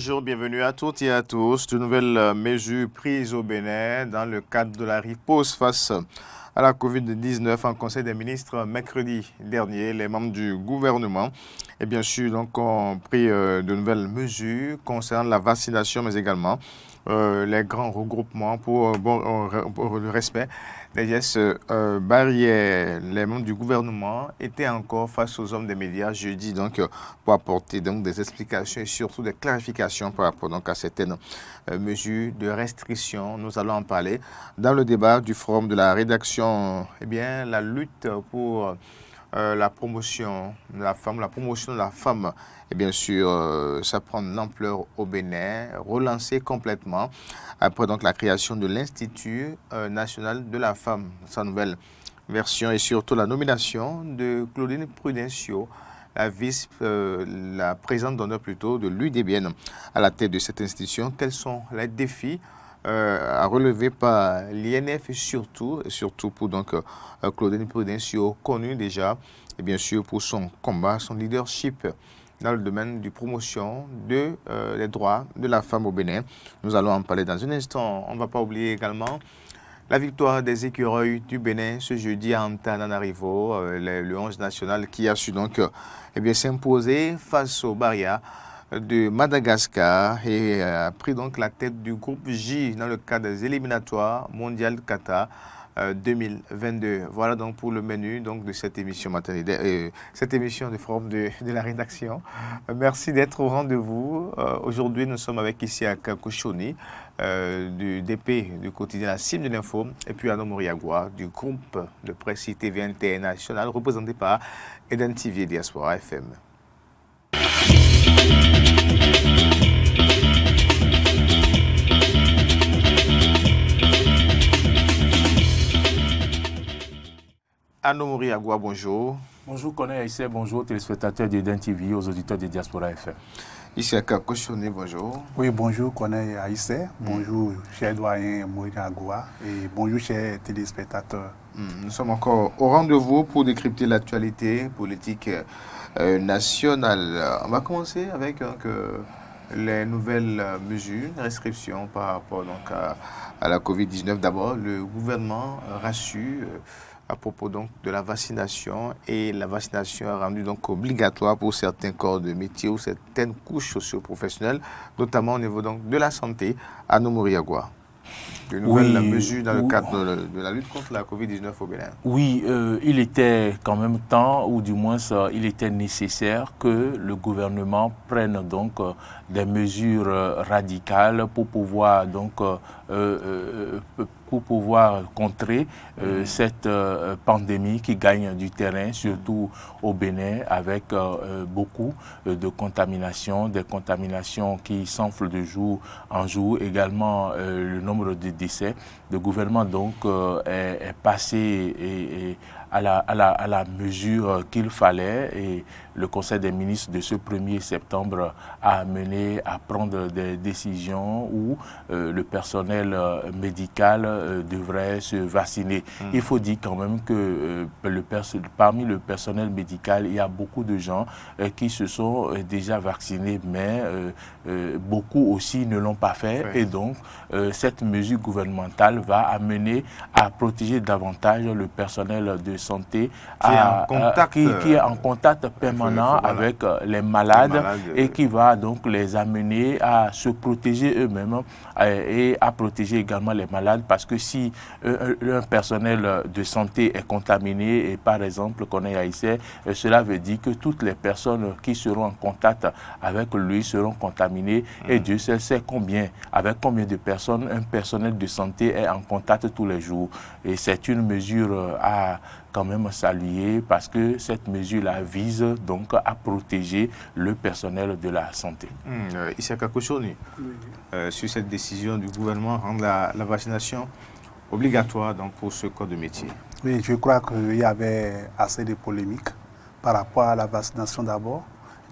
bonjour, bienvenue à toutes et à tous. De nouvelles mesures prises au Bénin dans le cadre de la riposte face à la Covid-19 en Conseil des ministres mercredi dernier. Les membres du gouvernement et bien sûr donc ont pris de nouvelles mesures concernant la vaccination mais également les grands regroupements pour le respect des gestes barrières. Les membres du gouvernement étaient encore face aux hommes des médias jeudi donc pour apporter donc des explications et surtout des clarifications par rapport donc à certaines mesures de restriction. Nous allons en parler dans le débat du forum de la rédaction. Eh bien, la lutte pour la promotion de la femme, et bien sûr, ça prend de l'ampleur au Bénin, relancé complètement après donc la création de l'Institut national de la femme, sa nouvelle version et surtout la nomination de Claudine Prudencio, la présidente d'honneur plutôt de l'UDBN à la tête de cette institution. Quels sont les défis à relever par l'INF et surtout pour donc Claudine Prudencio, connue déjà et bien sûr pour son combat, son leadership dans le domaine de promotion des droits de la femme au Bénin. Nous allons en parler dans un instant. On ne va pas oublier également la victoire des écureuils du Bénin ce jeudi à Antananarivo, le 11 national qui a su donc s'imposer face aux Barrières de Madagascar et a pris donc la tête du groupe J dans le cadre des éliminatoires mondiales Qatar 2022. Voilà donc pour le menu donc de cette émission matinale, cette émission de forum de la rédaction. Merci d'être au rendez-vous. Aujourd'hui, nous sommes avec Isiaka Kouchouni du DP du quotidien La Cime de l'Info et puis Anno Moriagua du groupe de presse TV International représenté par Eden TV Diaspora FM. Anno Moriagua, bonjour. Bonjour Koné Aïssé, bonjour téléspectateurs d'Eden TV, aux auditeurs de Diaspora FM. Isiaka Kouchouni, bonjour. Oui, bonjour Koné Aïssé, bonjour cher doyen Moriagua et bonjour chers téléspectateurs. Nous sommes encore au rendez-vous pour décrypter l'actualité politique nationale. On va commencer avec les nouvelles mesures, restrictions par rapport donc, à la Covid-19. D'abord, le gouvernement rassure à propos donc de la vaccination et la vaccination est rendue donc obligatoire pour certains corps de métier ou certaines couches socio-professionnelles, notamment au niveau donc de la santé. Anno Moriagua. De nouvelles mesures dans le cadre de la lutte contre la Covid-19 au Bénin. Oui, il était quand même temps, ou du moins il était nécessaire que le gouvernement prenne donc des mesures radicales pour pouvoir donc contrer cette pandémie qui gagne du terrain, surtout au Bénin, avec beaucoup de contaminations, des contaminations qui s'enflent de jour en jour, également le nombre de décès. Le gouvernement donc est passé à la mesure qu'il fallait et le Conseil des ministres de ce 1er septembre a amené à prendre des décisions où le personnel médical devrait se vacciner. Il faut dire quand même que parmi le personnel médical, il y a beaucoup de gens qui se sont déjà vaccinés, mais beaucoup aussi ne l'ont pas fait. Oui. Et donc, cette mesure gouvernementale va amener à protéger davantage le personnel de santé qui est en contact permanent avec les malades et qui va donc les amener à se protéger eux-mêmes et à protéger également les malades parce que si un personnel de santé est contaminé et par exemple qu'on est haïtien, cela veut dire que toutes les personnes qui seront en contact avec lui seront contaminées et Dieu seul sait avec combien de personnes un personnel de santé est en contact tous les jours. Et c'est une mesure à quand même saluer parce que cette mesure-là vise donc à protéger le personnel de la santé. Isiaka Kouchouni, sur cette décision du gouvernement rendre la vaccination obligatoire donc, pour ce corps de métier. Oui, je crois qu'il y avait assez de polémiques par rapport à la vaccination d'abord.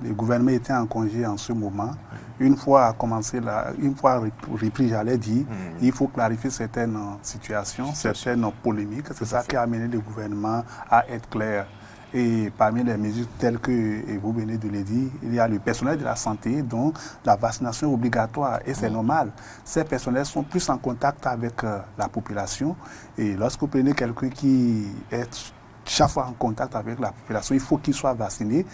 Le gouvernement était en congé en ce moment. Une fois repris, j'allais dire, il faut clarifier certaines situations, certaines polémiques. C'est ça qui a amené le gouvernement à être clair. Et parmi les mesures telles que vous venez de le dire, il y a le personnel de la santé, dont la vaccination est obligatoire. Et c'est normal. Ces personnels sont plus en contact avec la population. Et lorsque vous prenez quelqu'un qui est chaque fois en contact avec la population, il faut qu'il soit vacciné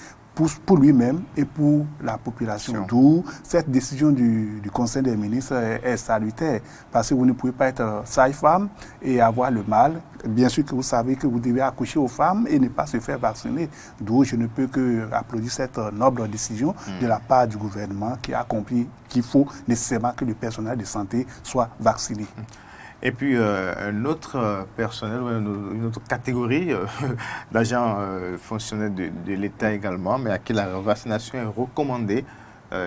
pour lui-même et pour la population. D'où cette décision du Conseil des ministres est salutaire, parce que vous ne pouvez pas être sage-femme et avoir le mal. Bien sûr que vous savez que vous devez accoucher aux femmes et ne pas se faire vacciner. D'où je ne peux que applaudir cette noble décision de la part du gouvernement qui a compris qu'il faut nécessairement que le personnel de santé soit vacciné. Et puis, un autre personnel, une autre catégorie d'agents fonctionnaires de l'État également, mais à qui la vaccination est recommandée.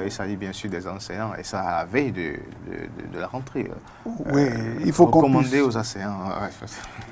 Il s'agit bien sûr des enseignants, et ça à la veille de la rentrée. Oui, il faut recommander aux enseignants.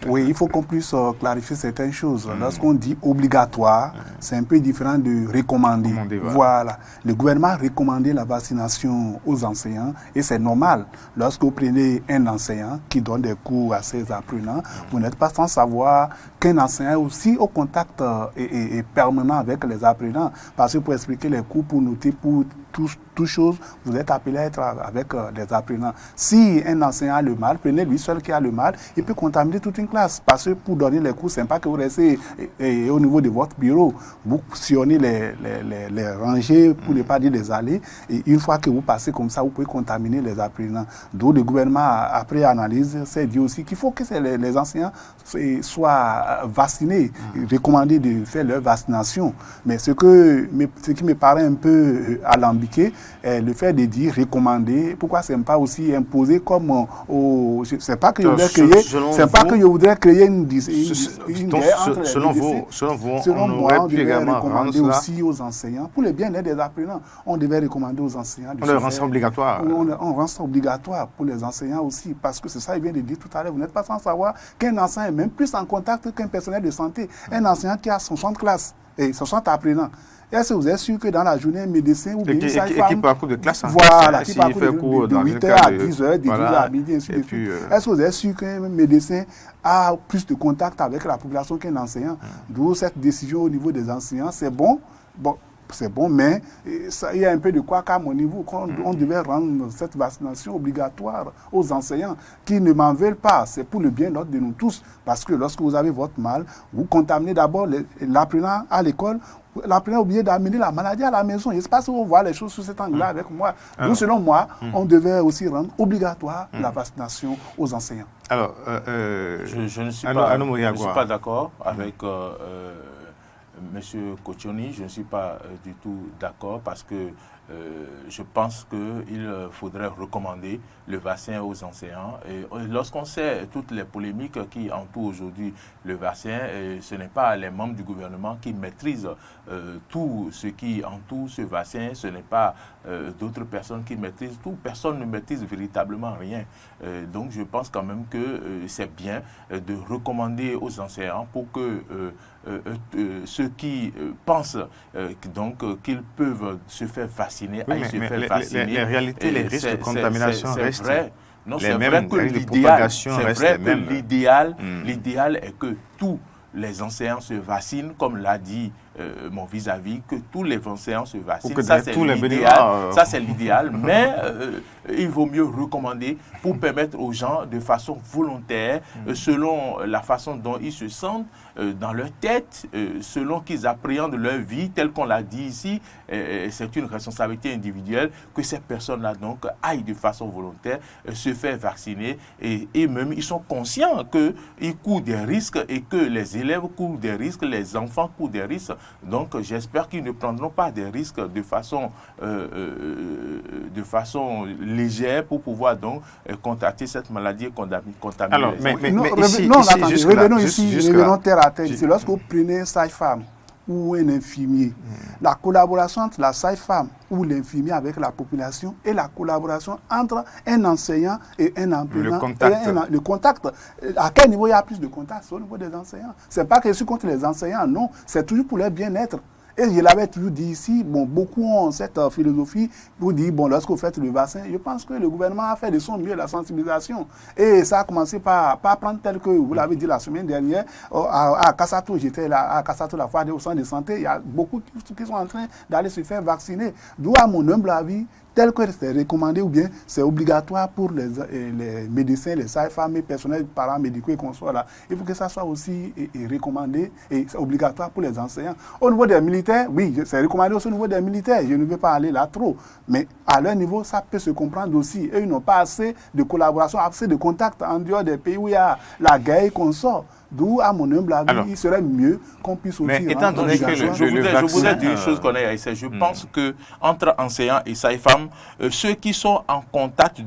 Oui, il faut qu'on puisse clarifier certaines choses. Lorsqu'on dit obligatoire, c'est un peu différent de recommander. Voilà. Le gouvernement a recommandé la vaccination aux enseignants, et c'est normal. Lorsque vous prenez un enseignant qui donne des cours à ses apprenants, vous n'êtes pas sans savoir qu'un enseignant est aussi au contact et permanent avec les apprenants. Parce que pour expliquer les cours, pour noter, pour toute chose, vous êtes appelé à être avec les apprenants. Si un enseignant a le mal, prenez lui seul qui a le mal, il peut contaminer toute une classe. Parce que pour donner les cours, ce n'est pas que vous restez au niveau de votre bureau. Vous sillonnez les rangées, pour ne pas dire les allées, et une fois que vous passez comme ça, vous pouvez contaminer les apprenants. D'où le gouvernement, après analyse, s'est dit aussi qu'il faut que les enseignants soient vaccinés, recommandés de faire leur vaccination. Mais ce qui me paraît un peu alambiqué, le fait de dire recommander, pourquoi ce n'est pas aussi imposé comme c'est pas que je voudrais créer une guerre entre selon vous, selon moi, on devrait également recommander aussi aux enseignants, pour le bien-être des apprenants, on devait recommander aux enseignants on le rend ça obligatoire. On rend ça obligatoire pour les enseignants aussi, parce que c'est ça, il vient de dire tout à l'heure, vous n'êtes pas sans savoir qu'un enseignant est même plus en contact qu'un personnel de santé. Un enseignant qui a 60 classes et 60 apprenants. Est-ce que vous êtes sûr que dans la journée, un médecin ou bien une sage-femme... qui parcourt de classe en voilà, classe, qui parcourt de 8h à 10h, de 12h à midi, ainsi de suite. Est-ce que vous êtes sûr qu'un médecin a plus de contact avec la population qu'un enseignant? D'où cette décision au niveau des enseignants, c'est bon. C'est bon, mais il y a un peu de quoi qu'à mon niveau, on devait rendre cette vaccination obligatoire aux enseignants qui ne m'en veulent pas. C'est pour le bien-être de nous tous. Parce que lorsque vous avez votre mal, vous contaminez d'abord l'apprenant à l'école. L'apprenant a oublié d'amener la maladie à la maison. Je ne sais pas si on voit les choses sous cet angle-là avec moi. Donc, selon moi, on devait aussi rendre obligatoire la vaccination aux enseignants. Alors, je ne suis pas d'accord avec... Monsieur Kotioni, je ne suis pas du tout d'accord parce que je pense qu'il faudrait recommander le vaccin aux enseignants. Et lorsqu'on sait toutes les polémiques qui entourent aujourd'hui le vaccin, ce n'est pas les membres du gouvernement qui maîtrisent tout ce qui entoure ce vaccin, ce n'est pas d'autres personnes qui maîtrisent tout. Personne ne maîtrise véritablement rien. Donc je pense quand même que c'est bien de recommander aux enseignants pour que ceux qui pensent qu'ils peuvent se faire vacciner, les réalités, les risques de contamination restent vrai. Non, c'est vrai que l'idéal est que tous les enseignants se vaccinent, comme l'a dit mon vis-à-vis, que tous les enseignants se vaccinent. Ça, c'est l'idéal. Mais il vaut mieux recommander pour permettre aux gens, de façon volontaire, selon la façon dont ils se sentent, dans leur tête, selon qu'ils appréhendent leur vie, tel qu'on l'a dit ici, c'est une responsabilité individuelle, que ces personnes-là donc aillent de façon volontaire se faire vacciner. Et même, ils sont conscients qu'ils courent des risques et que les élèves courent des risques, les enfants courent des risques. Donc, j'espère qu'ils ne prendront pas des risques de façon légère pour pouvoir donc contracter cette maladie et contaminer. Alors, revenons terre à terre. C'est lorsque vous prenez une sage-femme ou un infirmier, la collaboration entre la sage-femme ou l'infirmier avec la population et la collaboration entre un enseignant et un apprenant. Le contact. À quel niveau il y a plus de contact? C'est au niveau des enseignants. Ce n'est pas que je suis contre les enseignants, non. C'est toujours pour leur bien-être. Et je l'avais toujours dit ici, bon, beaucoup ont cette philosophie pour dire, bon, lorsque vous faites le vaccin, je pense que le gouvernement a fait de son mieux la sensibilisation. Et ça a commencé par prendre tel que vous l'avez dit la semaine dernière, à Kassatou, j'étais là, à Kassatou, la fois au centre de santé, il y a beaucoup qui sont en train d'aller se faire vacciner. D'où, à mon humble avis, tel que c'est recommandé ou bien c'est obligatoire pour les médecins, les sages-femmes, les personnels paramédicaux et consorts là. Il faut que ça soit aussi recommandé et c'est obligatoire pour les enseignants. Au niveau des militaires, oui, c'est recommandé aussi au niveau des militaires. Je ne vais pas aller là trop. Mais à leur niveau, ça peut se comprendre aussi. Et ils n'ont pas assez de collaboration, assez de contacts en dehors des pays où il y a la guerre et consorts. D'où, à mon humble avis, il serait mieux qu'on puisse aussi... Mais étant donné que je voudrais dire une chose qu'on a essayé. Je pense qu'entre enseignants et sages-femmes, ceux qui sont en contact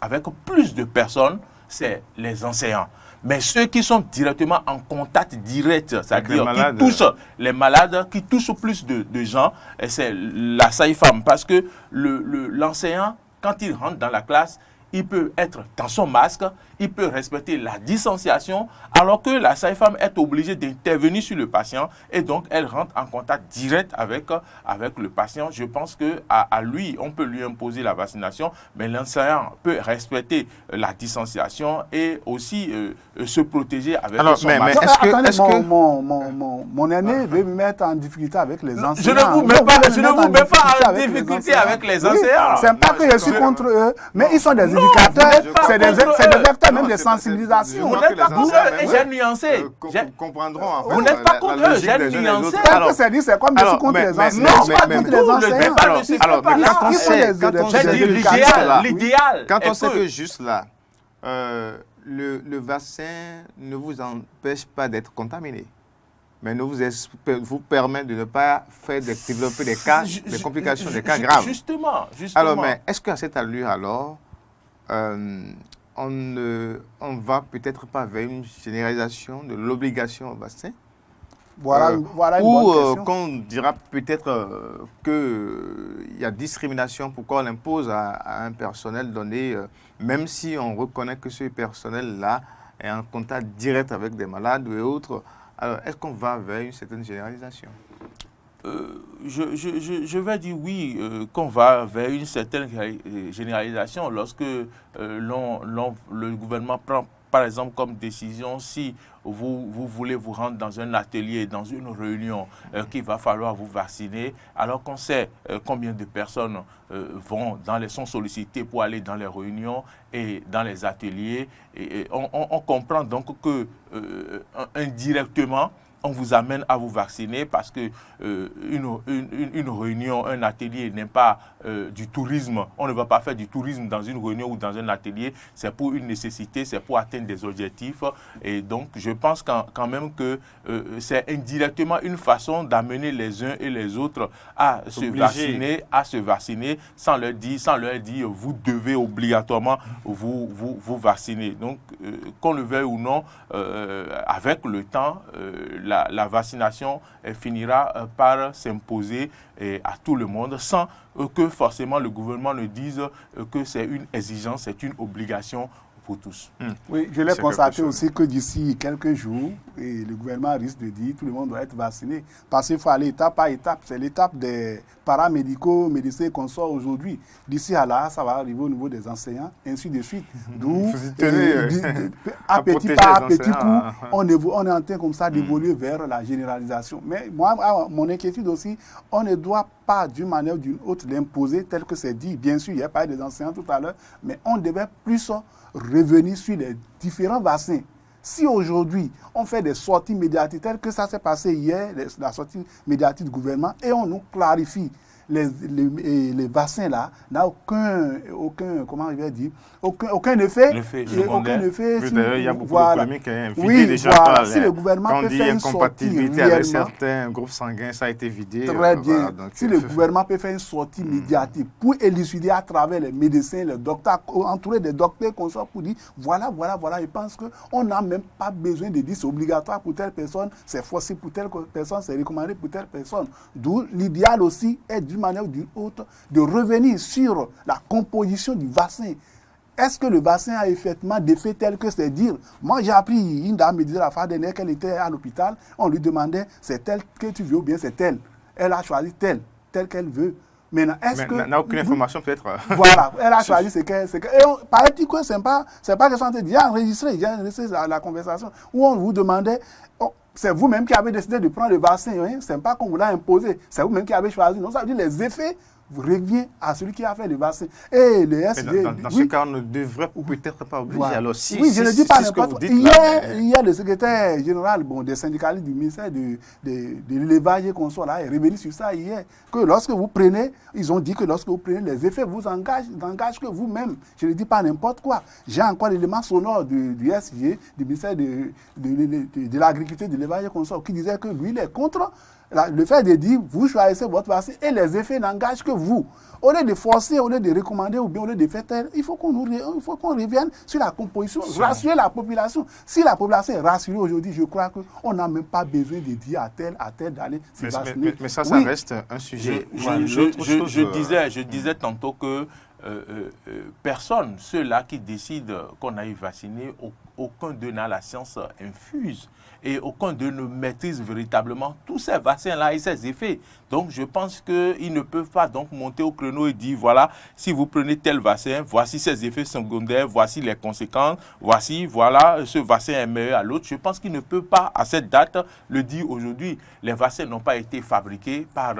avec plus de personnes, c'est les enseignants. Mais ceux qui sont directement en contact direct, c'est-à-dire qui touchent les malades, qui touchent plus de gens, c'est la sage-femme. Parce que l'enseignant, quand il rentre dans la classe, il peut être dans son masque, il peut respecter la distanciation, alors que la sage-femme est obligée d'intervenir sur le patient et donc elle rentre en contact direct avec le patient. Je pense qu'à lui, on peut lui imposer la vaccination, mais l'enseignant peut respecter la distanciation et aussi se protéger avec son masque. Mon aîné veut me mettre en difficulté avec les enseignants. Je ne vous mets pas en difficulté avec les enseignants. C'est pas que je suis contre eux, mais ils sont des éducateurs, c'est des vecteurs même de sensibilisation. Vous n'êtes pas contre eux, et j'ai nuancé. Comprendront. Vous n'êtes pas contre eux, j'ai nuancé. C'est comme je suis contre les enseignants. Non, pas contre les enseignants. Alors, mais quand on sait que juste là, le vaccin ne vous empêche pas d'être contaminé, mais ne vous permet de ne pas développer des cas, des complications, des cas graves. Justement. Alors, mais est-ce qu'à cette allure, alors, on va peut-être pas vers une généralisation de l'obligation au vaccin? Voilà une bonne question. Qu'on dira peut-être qu'il y a discrimination, pourquoi on impose à un personnel donné, même si on reconnaît que ce personnel-là est en contact direct avec des malades et autres. Alors, est-ce qu'on va vers une certaine généralisation? Je vais dire oui, qu'on va vers une certaine généralisation lorsque le gouvernement prend, par exemple, comme décision, si vous voulez vous rendre dans un atelier, dans une réunion, qu'il va falloir vous vacciner, alors qu'on sait combien de personnes sont sollicitées pour aller dans les réunions et dans les ateliers. Et on comprend donc que indirectement, on vous amène à vous vacciner parce que une réunion, un atelier n'est pas du tourisme. On ne va pas faire du tourisme dans une réunion ou dans un atelier. C'est pour une nécessité, c'est pour atteindre des objectifs. Et donc, je pense quand même que c'est indirectement une façon d'amener les uns et les autres à se vacciner sans leur dire vous devez obligatoirement vous vacciner. Donc, qu'on le veuille ou non, avec le temps, la vaccination finira par s'imposer à tout le monde sans que forcément le gouvernement ne dise que c'est une exigence, c'est une obligation pour tous. Oui, je l'ai constaté aussi que d'ici quelques jours, et le gouvernement risque de dire que tout le monde doit être vacciné. Parce qu'il faut aller étape par étape. C'est l'étape des paramédicaux, médecins et consorts aujourd'hui. D'ici à là, ça va arriver au niveau des enseignants, ainsi de suite. D'où, à petit coup, on est en train comme ça d'évoluer vers la généralisation. Mais moi, mon inquiétude aussi, on ne doit pas d'une manière ou d'une autre l'imposer tel que c'est dit. Bien sûr, il y a parlé des enseignants tout à l'heure, mais on devait plus revenir sur les différents vaccins. Si aujourd'hui, on fait des sorties médiatiques telles que ça s'est passé hier, la sortie médiatique du gouvernement, et on nous clarifie les vaccins là n'a aucun comment je vais dire aucun effet d'ailleurs il y a beaucoup de polémiques déjà par si le gouvernement peut faire une sortie avec certains groupes sanguins, ça a été vidé très bien. Donc, si le gouvernement peut faire une sortie médiatique pour élucider à travers les médecins, les docteurs, entouré des docteurs qu'on soit pour dire voilà, je pense qu'on n'a même pas besoin de dire c'est obligatoire pour telle personne, c'est forcé pour telle personne, c'est recommandé pour telle personne. D'où l'idéal aussi est d'une manière ou d'une autre de revenir sur la composition du vaccin. Est-ce que le vaccin a effectivement des faits tels que c'est dire? Moi, j'ai appris, une dame me disait la fois dernière qu'elle était à l'hôpital, on lui demandait c'est tel que tu veux ou bien c'est tel. elle a choisi tel qu'elle veut. Maintenant, est-ce que... n'a aucune information peut-être. Voilà, elle a choisi ce qu'elle... Et paraît-il que ce n'est pas question de dire, enregistrer la conversation, où on vous demandait... c'est vous-même qui avez décidé de prendre le vaccin, hein? Ce n'est pas qu'on vous l'a imposé, c'est vous-même qui avez choisi. Non, ça veut dire les effets revient à celui qui a fait le vaccin. Et le SD... Dans ce cas, on ne devrait peut-être pas obliger. Voilà. Alors, oui, je ne dis pas n'importe quoi. Hier, le secrétaire général des syndicalistes du ministère de l'élevage et consort là est revenu sur ça hier. Que lorsque vous prenez, ils ont dit que lorsque vous prenez les effets, vous engagent que vous-même. Je ne dis pas n'importe quoi. J'ai encore l'élément sonore du SG, du ministère de l'agriculture, de l'élevage et consort, qui disait que lui, il est contre le fait de dire, vous choisissez votre vaccin et les effets n'engagent que vous. Au lieu de forcer, au lieu de recommander ou bien au lieu de faire tel, il faut qu'on revienne sur la composition, rassurer la population. Si la population est rassurée aujourd'hui, je crois qu'on n'a même pas besoin de dire à tel d'aller se vacciner. Mais ça reste un sujet. Je disais tantôt que personne, ceux-là qui décident qu'on aille vacciner, aucun d'eux n'a la science infuse et aucun d'eux ne maîtrise véritablement tous ces vaccins-là et ces effets. Donc, je pense qu'ils ne peuvent pas donc monter au créneau et dire, voilà, si vous prenez tel vaccin, voici ses effets secondaires, voici les conséquences, voilà, ce vaccin est meilleur à l'autre. Je pense qu'ils ne peuvent pas, à cette date, le dire aujourd'hui. Les vaccins n'ont pas été fabriqués par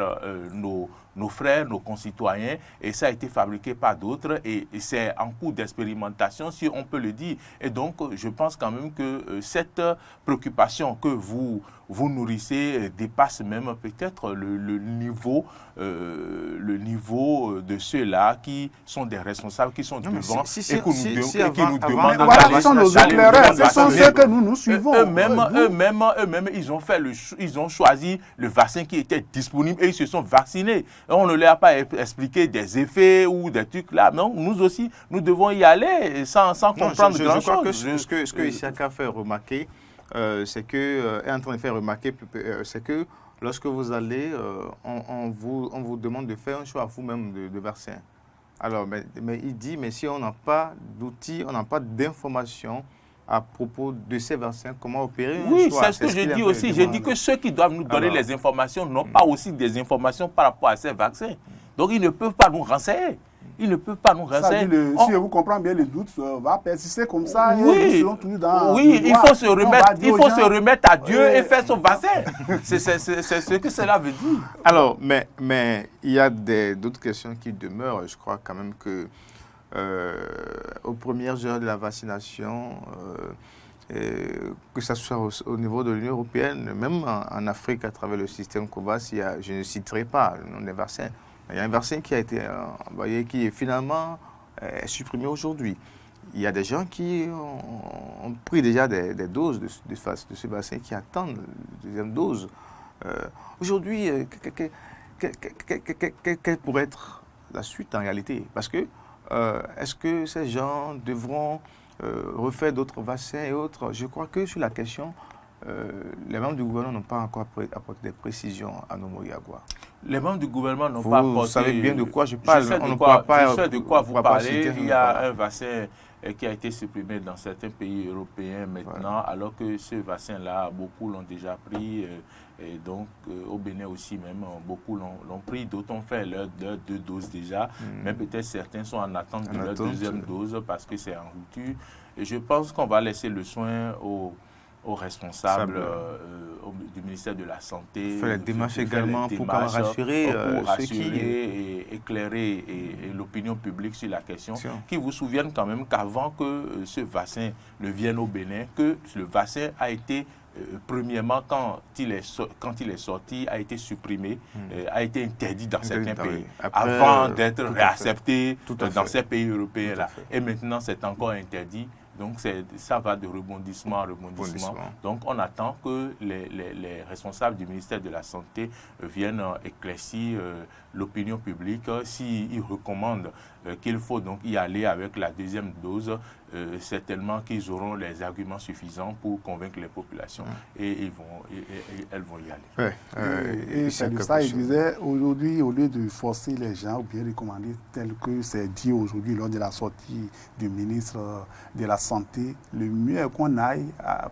nos frères, nos concitoyens, et ça a été fabriqué par d'autres, et c'est en cours d'expérimentation, si on peut le dire. Et donc, je pense quand même que cette préoccupation que vous nourrissez dépasse même peut-être le niveau de ceux-là qui sont des responsables, qui sont devant, et qui nous demandent... Voilà, ce sont nos éclaireurs, ce sont ceux que nous suivons. Eux-mêmes, ils ont choisi le vaccin qui était disponible et ils se sont vaccinés. On ne leur a pas expliqué des effets ou des trucs là. Non, nous aussi, nous devons y aller sans comprendre grand-chose. Je crois que ce que Isiaka fait remarquer, c'est que, est en train de faire remarquer, c'est que lorsque vous allez, on vous demande de faire un choix vous-même de vaccin. Alors, mais il dit, mais si on n'a pas d'outils, on n'a pas d'informations à propos de ces vaccins, comment opérer un choix. Oui, c'est ce que je dis aussi. Je dis que ceux qui doivent nous donner les informations n'ont pas aussi des informations par rapport à ces vaccins. Donc, ils ne peuvent pas nous renseigner. Ils ne peuvent pas nous renseigner. Si je vous comprends bien, le doute va persister comme ça. Oui, il faut se remettre à Dieu et faire son vaccin. C'est ce que cela veut dire. Alors, mais il y a d'autres questions qui demeurent. Je crois quand même que aux premières heures de la vaccination, que ce soit au niveau de l'Union européenne, même en Afrique à travers le système COVAX, je ne citerai pas le nom des vaccins. Il y a un vaccin qui a été envoyé, qui est finalement supprimé aujourd'hui. Il y a des gens qui ont pris déjà des doses de ce vaccin, qui attendent la deuxième dose. Aujourd'hui, quelle pourrait être la suite en réalité? Parce que est-ce que ces gens devront refaire d'autres vaccins et autres? Je crois que sur la question, les membres du gouvernement n'ont pas encore apporté des précisions à nos Moyagua. Les membres du gouvernement n'ont pas apporté... Vous savez bien de quoi je parle. Je sais de quoi vous parlez. Il y a un vaccin qui a été supprimé dans certains pays européens maintenant, alors que ce vaccin-là, beaucoup l'ont déjà pris. Et donc, au Bénin aussi même, beaucoup l'ont pris. D'autres ont fait leurs 2 doses déjà. Mais peut-être certains sont en attente de leur deuxième dose parce que c'est en rupture. Et je pense qu'on va laisser le soin aux responsables du ministère de la Santé. Faire les démarches également pour rassurer et éclairer l'opinion publique sur la question. Qui vous souviennent quand même qu'avant que ce vaccin ne vienne au Bénin, que le vaccin a été premièrement, quand il est sorti, a été supprimé, a été interdit dans certains pays, avant d'être réaccepté dans ces pays européens-là. Et maintenant, c'est encore interdit. Donc, ça va de rebondissement en rebondissement. Donc, on attend que les responsables du ministère de la Santé viennent éclaircir l'opinion publique. S'ils recommandent qu'il faut donc y aller avec la deuxième dose, certainement qu'ils auront les arguments suffisants pour convaincre les populations et elles vont y aller. Et c'est ça, il disait, aujourd'hui, au lieu de forcer les gens ou bien recommander tel que c'est dit aujourd'hui lors de la sortie du ministre de la Santé, le mieux est qu'on aille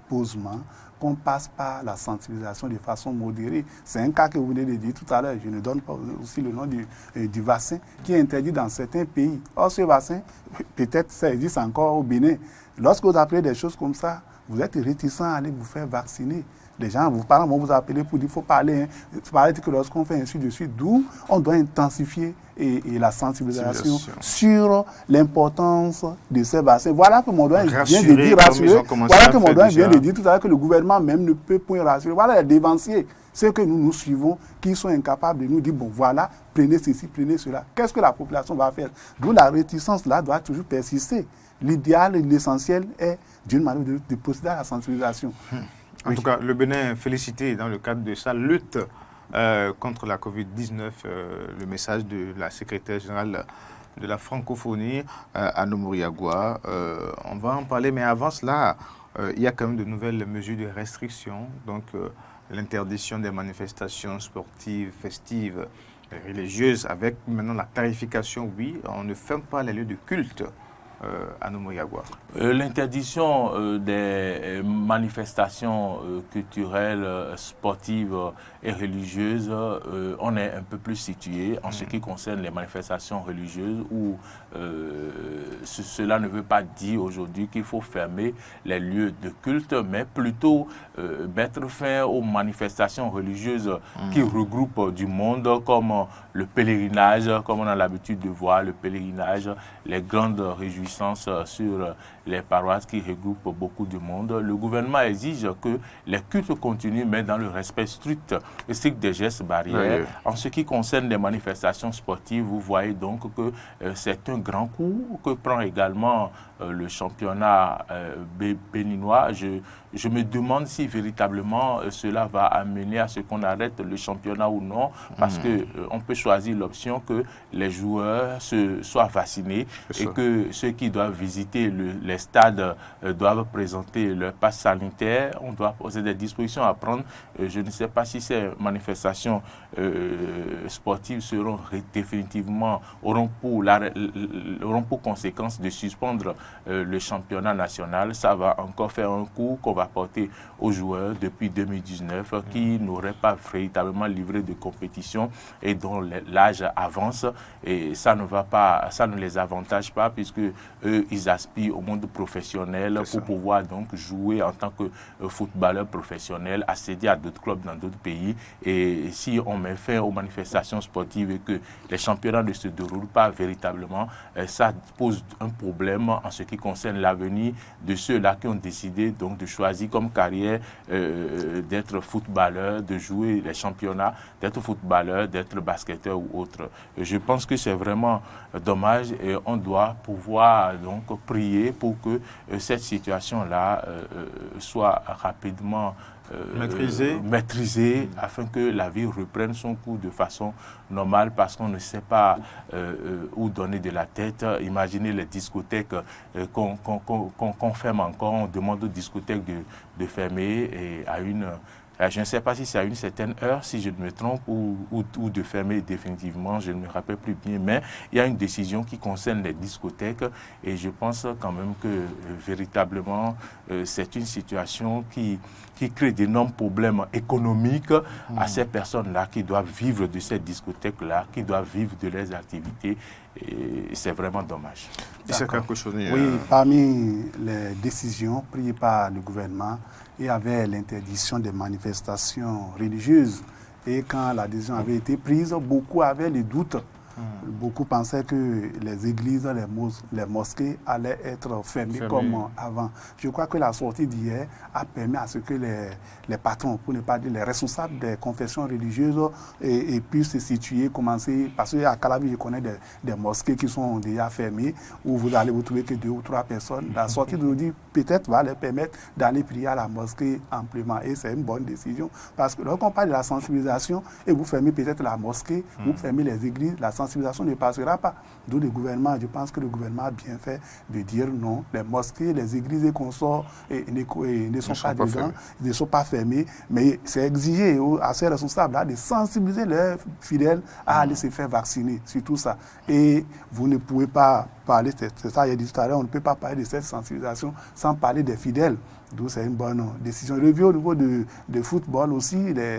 posément qu'on passe par la sensibilisation de façon modérée. C'est un cas que vous venez de dire tout à l'heure. Je ne donne pas aussi le nom du vaccin qui est interdit dans certains pays. Or, ce vaccin, peut-être ça existe encore au Bénin. Lorsque vous appelez des choses comme ça, vous êtes réticent à aller vous faire vacciner. Les gens, vos parents vont vous appeler pour dire qu'il faut parler. Parler que lorsqu'on fait ainsi de suite, d'où on doit intensifier et la sensibilisation sur l'importance de ces vaccins. Voilà que mon doigt vient de dire rassurer. Voilà que mon doigt vient de dire tout à l'heure que le gouvernement même ne peut point rassurer. Voilà les dévanciers, ceux que nous suivons, qui sont incapables de nous dire, bon voilà, prenez ceci, prenez cela. Qu'est-ce que la population va faire? D'où la réticence là doit toujours persister. L'idéal et l'essentiel est d'une manière de procéder à la sensibilisation. En tout cas, le Bénin est félicité dans le cadre de sa lutte contre la Covid-19, le message de la secrétaire générale de la francophonie, Anne Mouriagoua. On va en parler, mais avant cela, il y a quand même de nouvelles mesures de restriction, donc l'interdiction des manifestations sportives, festives, religieuses, avec maintenant la tarification, oui, on ne ferme pas les lieux de culte. L'interdiction des manifestations culturelles, sportives et religieuses, on est un peu plus situé en ce qui concerne les manifestations religieuses où cela ne veut pas dire aujourd'hui qu'il faut fermer les lieux de culte, mais plutôt mettre fin aux manifestations religieuses qui regroupent du monde comme le pèlerinage, comme on a l'habitude de voir, le pèlerinage, les grandes réjouissances sur les paroisses qui regroupent beaucoup de monde. Le gouvernement exige que les cultes continuent, mais dans le respect strict des gestes barrières. En ce qui concerne les manifestations sportives, vous voyez donc que c'est un grand coup que prend également le championnat béninois. Je me demande si véritablement cela va amener à ce qu'on arrête le championnat ou non, parce qu'on peut choisir l'option que les joueurs soient vaccinés et que ceux qui doivent visiter les stades doivent présenter leur passe sanitaire. On doit poser des dispositions à prendre. Je ne sais pas si ces manifestations sportives seront définitivement, auront pour conséquence de suspendre le championnat national. Ça va encore faire un coup qu'on va porter aux joueurs depuis 2019 qui n'auraient pas véritablement livré de compétition et dont l'âge avance, et ça ne les avantage pas puisque eux, ils aspirent au monde professionnel pour pouvoir donc jouer en tant que footballeur professionnel, accéder à d'autres clubs dans d'autres pays. Et si on met fin aux manifestations sportives et que les championnats ne se déroulent pas véritablement, ça pose un problème en ce qui concerne l'avenir de ceux-là qui ont décidé donc de choisir comme carrière d'être footballeur, de jouer les championnats, d'être footballeur, d'être basketteur ou autre. Je pense que c'est vraiment dommage et on doit pouvoir donc prier pour que cette situation-là soit rapidement maîtrisée afin que la vie reprenne son cours de façon normale, parce qu'on ne sait pas où donner de la tête. Imaginez les discothèques qu'on ferme encore, on demande aux discothèques de fermer et je ne sais pas si c'est à une certaine heure, si je ne me trompe, ou de fermer définitivement, je ne me rappelle plus bien, mais il y a une décision qui concerne les discothèques et je pense quand même que véritablement c'est une situation qui crée d'énormes problèmes économiques à ces personnes-là qui doivent vivre de ces discothèques-là, qui doivent vivre de leurs activités, et c'est vraiment dommage. C'est quelque chose. Oui, parmi les décisions prises par le gouvernement, il y avait l'interdiction des manifestations religieuses. Et quand la décision avait été prise, beaucoup avaient des doutes. Beaucoup pensaient que les églises, les mosquées allaient être fermées comme avant. Je crois que la sortie d'hier a permis à ce que les patrons, pour ne pas dire les responsables des confessions religieuses, puissent se situer, commencer, parce qu'à Calavi, je connais des mosquées qui sont déjà fermées, où vous allez vous trouver que 2 ou 3 personnes. La sortie d'aujourd'hui, peut-être, va leur permettre d'aller prier à la mosquée amplement. Et c'est une bonne décision, parce que lorsqu'on parle de la sensibilisation, et vous fermez peut-être la mosquée, vous fermez les églises, la sensibilisation ne passera pas. D'où le gouvernement, je pense que le gouvernement a bien fait de dire non, les mosquées, les églises et consorts ne sont pas dedans, ne sont pas fermées, mais c'est exigé à ces responsables-là de sensibiliser leurs fidèles à aller se faire vacciner, sur tout ça. Et vous ne pouvez pas parler, c'est ça, il a dit tout à l'heure, on ne peut pas parler de cette sensibilisation sans parler des fidèles. D'où c'est une bonne décision. Revue au niveau de football aussi, les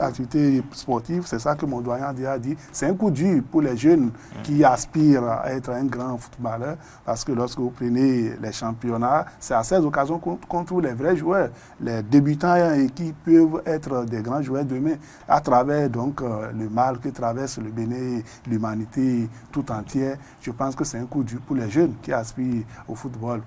activités sportives, c'est ça que mon doyen a dit. C'est un coup dur pour les jeunes qui aspirent à être un grand footballeur, parce que lorsque vous prenez les championnats, c'est à ces occasions qu'on trouve les vrais joueurs, les débutants et qui peuvent être des grands joueurs demain, à travers donc le mal que traverse le Bénin, l'humanité tout entière. Je pense que c'est un coup dur pour les jeunes qui aspirent au football.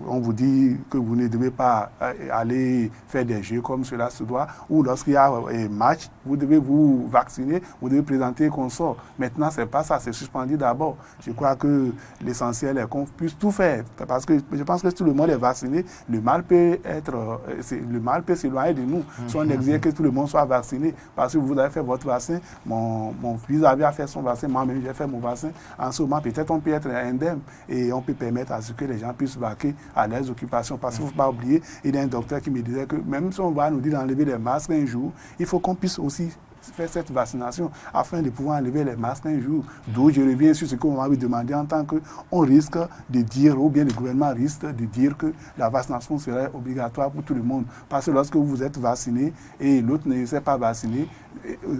On vous dit que vous ne devez pas aller faire des jeux comme cela se doit, ou lorsqu'il y a un match, vous devez vous vacciner, vous devez présenter qu'on sort. Maintenant, ce n'est pas ça, c'est suspendu d'abord. Je crois que l'essentiel est qu'on puisse tout faire, parce que je pense que si tout le monde est vacciné, le mal peut s'éloigner de nous. Si on exige que tout le monde soit vacciné, parce que vous avez fait votre vaccin, mon fils a fait son vaccin, moi-même j'ai fait mon vaccin, en ce moment, peut-être on peut être indemne et on peut permettre à ce que les gens puissent vaquer à leurs occupations. Parce qu'il ne faut pas oublier, il y a un docteur qui me disait que même si on va nous dire d'enlever les masques un jour, il faut qu'on puisse aussi faire cette vaccination afin de pouvoir enlever les masques un jour. D'où je reviens sur ce qu'on m'avait demandé en tant qu'on risque de dire, ou bien le gouvernement risque de dire que la vaccination serait obligatoire pour tout le monde. Parce que lorsque vous êtes vacciné et l'autre ne s'est pas vacciné,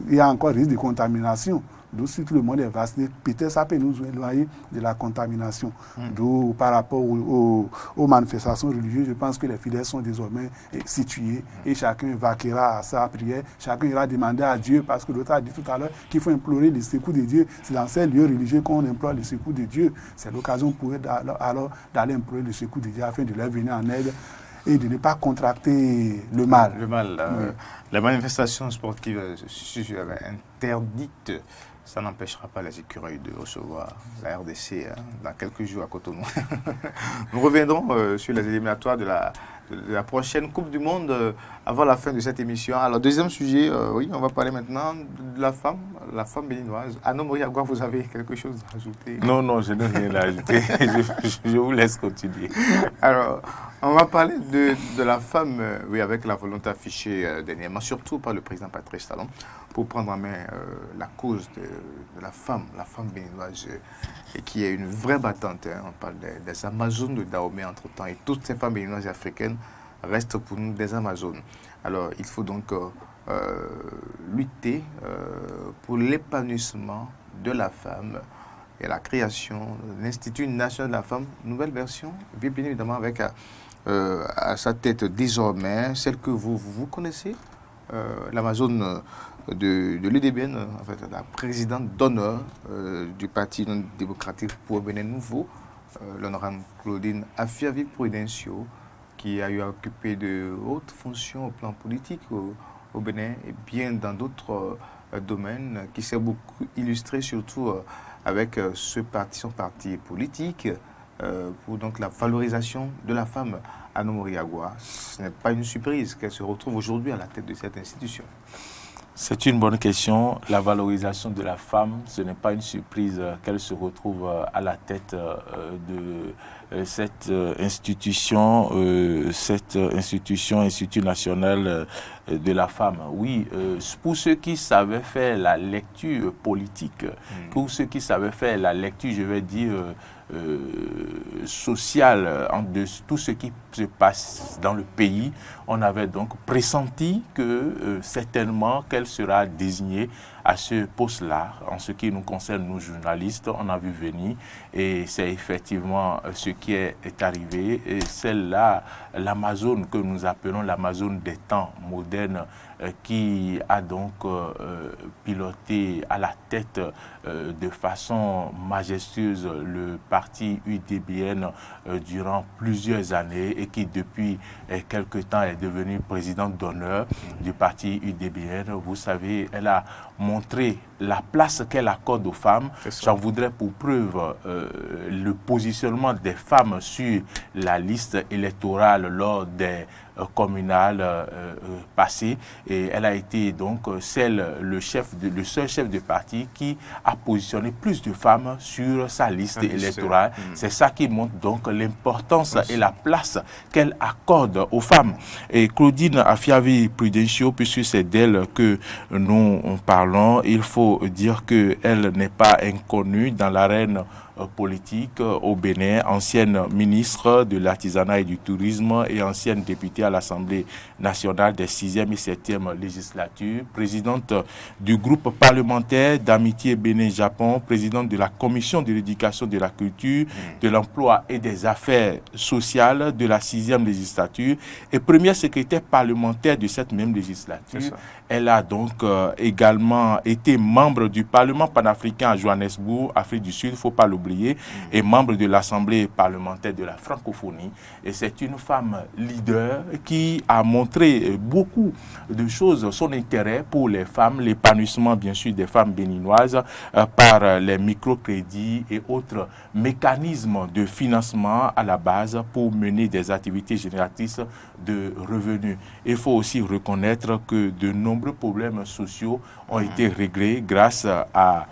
il y a encore risque de contamination. Donc, si tout le monde est vacciné, peut-être ça peut nous éloigner de la contamination. Donc, par rapport aux manifestations religieuses, je pense que les fidèles sont désormais situés et chacun vaquera à sa prière. Chacun ira demander à Dieu, parce que l'autre a dit tout à l'heure qu'il faut implorer le secours de Dieu. C'est dans ces lieux religieux qu'on implore le secours de Dieu. C'est l'occasion pour eux alors d'aller implorer le secours de Dieu afin de leur venir en aide et de ne pas contracter le mal. Oui. Les manifestations sportives interdites, ça n'empêchera pas les écureuils de recevoir la RDC dans quelques jours à Cotonou. Nous reviendrons sur les éliminatoires de la prochaine Coupe du Monde avant la fin de cette émission. Alors, deuxième sujet, oui, on va parler maintenant de la femme béninoise. Anno Moriagua, vous avez quelque chose à ajouter? Non, je n'ai rien à ajouter. je vous laisse continuer. Alors, on va parler de la femme, oui, avec la volonté affichée dernièrement, surtout par le président Patrice Talon, pour prendre en main la cause de la femme béninoise, et qui est une vraie battante. On parle des Amazones de Dahomey entre-temps, et toutes ces femmes béninoises et africaines restent pour nous des Amazones. Alors, il faut donc lutter pour l'épanouissement de la femme et la création de l'Institut national de la femme, nouvelle version, bien évidemment avec à sa tête désormais celle que vous connaissez, l'Amazone de l'UDBN, en fait, la présidente d'honneur du Parti non démocratique pour le Bénin Nouveau, l'honorable Claudine Afiavi-Prudencio, qui a eu à occuper de hautes fonctions au plan politique au Bénin et bien dans d'autres domaines, qui s'est beaucoup illustré surtout avec son parti politique, pour donc la valorisation de la femme à Anno Moriagua. Ce n'est pas une surprise qu'elle se retrouve aujourd'hui à la tête de cette institution. C'est une bonne question. La valorisation de la femme, ce n'est pas une surprise qu'elle se retrouve à la tête de cette institution, Institut national de la femme. Oui, pour ceux qui savaient faire la lecture politique, pour ceux qui savaient faire la lecture, je vais dire, sociale de tout ce qui se passe dans le pays, on avait donc pressenti que certainement qu'elle sera désignée à ce poste-là. En ce qui nous concerne, nous journalistes, on a vu venir et c'est effectivement ce qui est arrivé. Et celle-là, l'Amazone que nous appelons l'Amazone des temps modernes, qui a donc piloté à la tête de façon majestueuse le parti UDBN durant plusieurs années et qui depuis quelque temps est devenue présidente d'honneur du parti UDBN. Vous savez, elle a montré la place qu'elle accorde aux femmes. J'en voudrais pour preuve le positionnement des femmes sur la liste électorale lors des communales passées. Et elle a été donc le seul chef de parti qui a positionné plus de femmes sur sa liste électorale. C'est ça qui montre donc l'importance et la place qu'elle accorde aux femmes. Et Claudine Afiavi-Prudencio, puisque c'est d'elle que nous parlons, il faut faut dire qu'elle n'est pas inconnue dans l'arène politique au Bénin, ancienne ministre de l'artisanat et du tourisme et ancienne députée à l'Assemblée nationale des 6e et 7e législatures, présidente du groupe parlementaire d'amitié Bénin-Japon, présidente de la commission de l'éducation, de la culture, de l'emploi et des affaires sociales de la 6e législature et première secrétaire parlementaire de cette même législature. Elle a donc également été membre du Parlement panafricain à Johannesburg, Afrique du Sud, il ne faut pas l'oublier, et membre de l'Assemblée parlementaire de la francophonie. Et c'est une femme leader qui a montré beaucoup de choses, son intérêt pour les femmes, l'épanouissement bien sûr des femmes béninoises par les microcrédits et autres mécanismes de financement à la base pour mener des activités génératrices de revenus. Il faut aussi reconnaître que de nombreux problèmes sociaux ont été réglés grâce à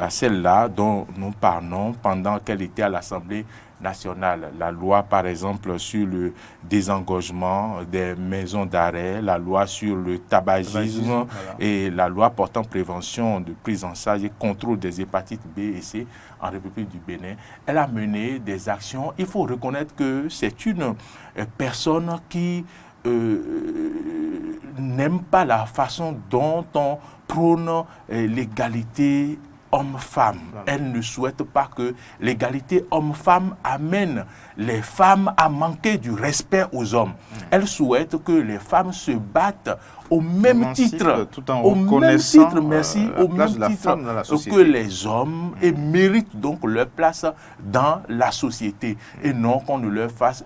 celle-là dont nous parlons pendant qu'elle était à l'Assemblée nationale. La loi, par exemple, sur le désengorgement des maisons d'arrêt, la loi sur le tabagisme voilà. Et la loi portant prévention de prise en charge et contrôle des hépatites B et C en République du Bénin. Elle a mené des actions. Il faut reconnaître que c'est une personne qui n'aime pas la façon dont on prône l'égalité homme-femme. Elle ne souhaite pas que l'égalité homme-femme amène les femmes à manquer du respect aux hommes. Elle souhaite que les femmes se battent au même titre, tout en reconnaissant au même titre que les hommes et méritent donc leur place dans la société et non qu'on ne leur fasse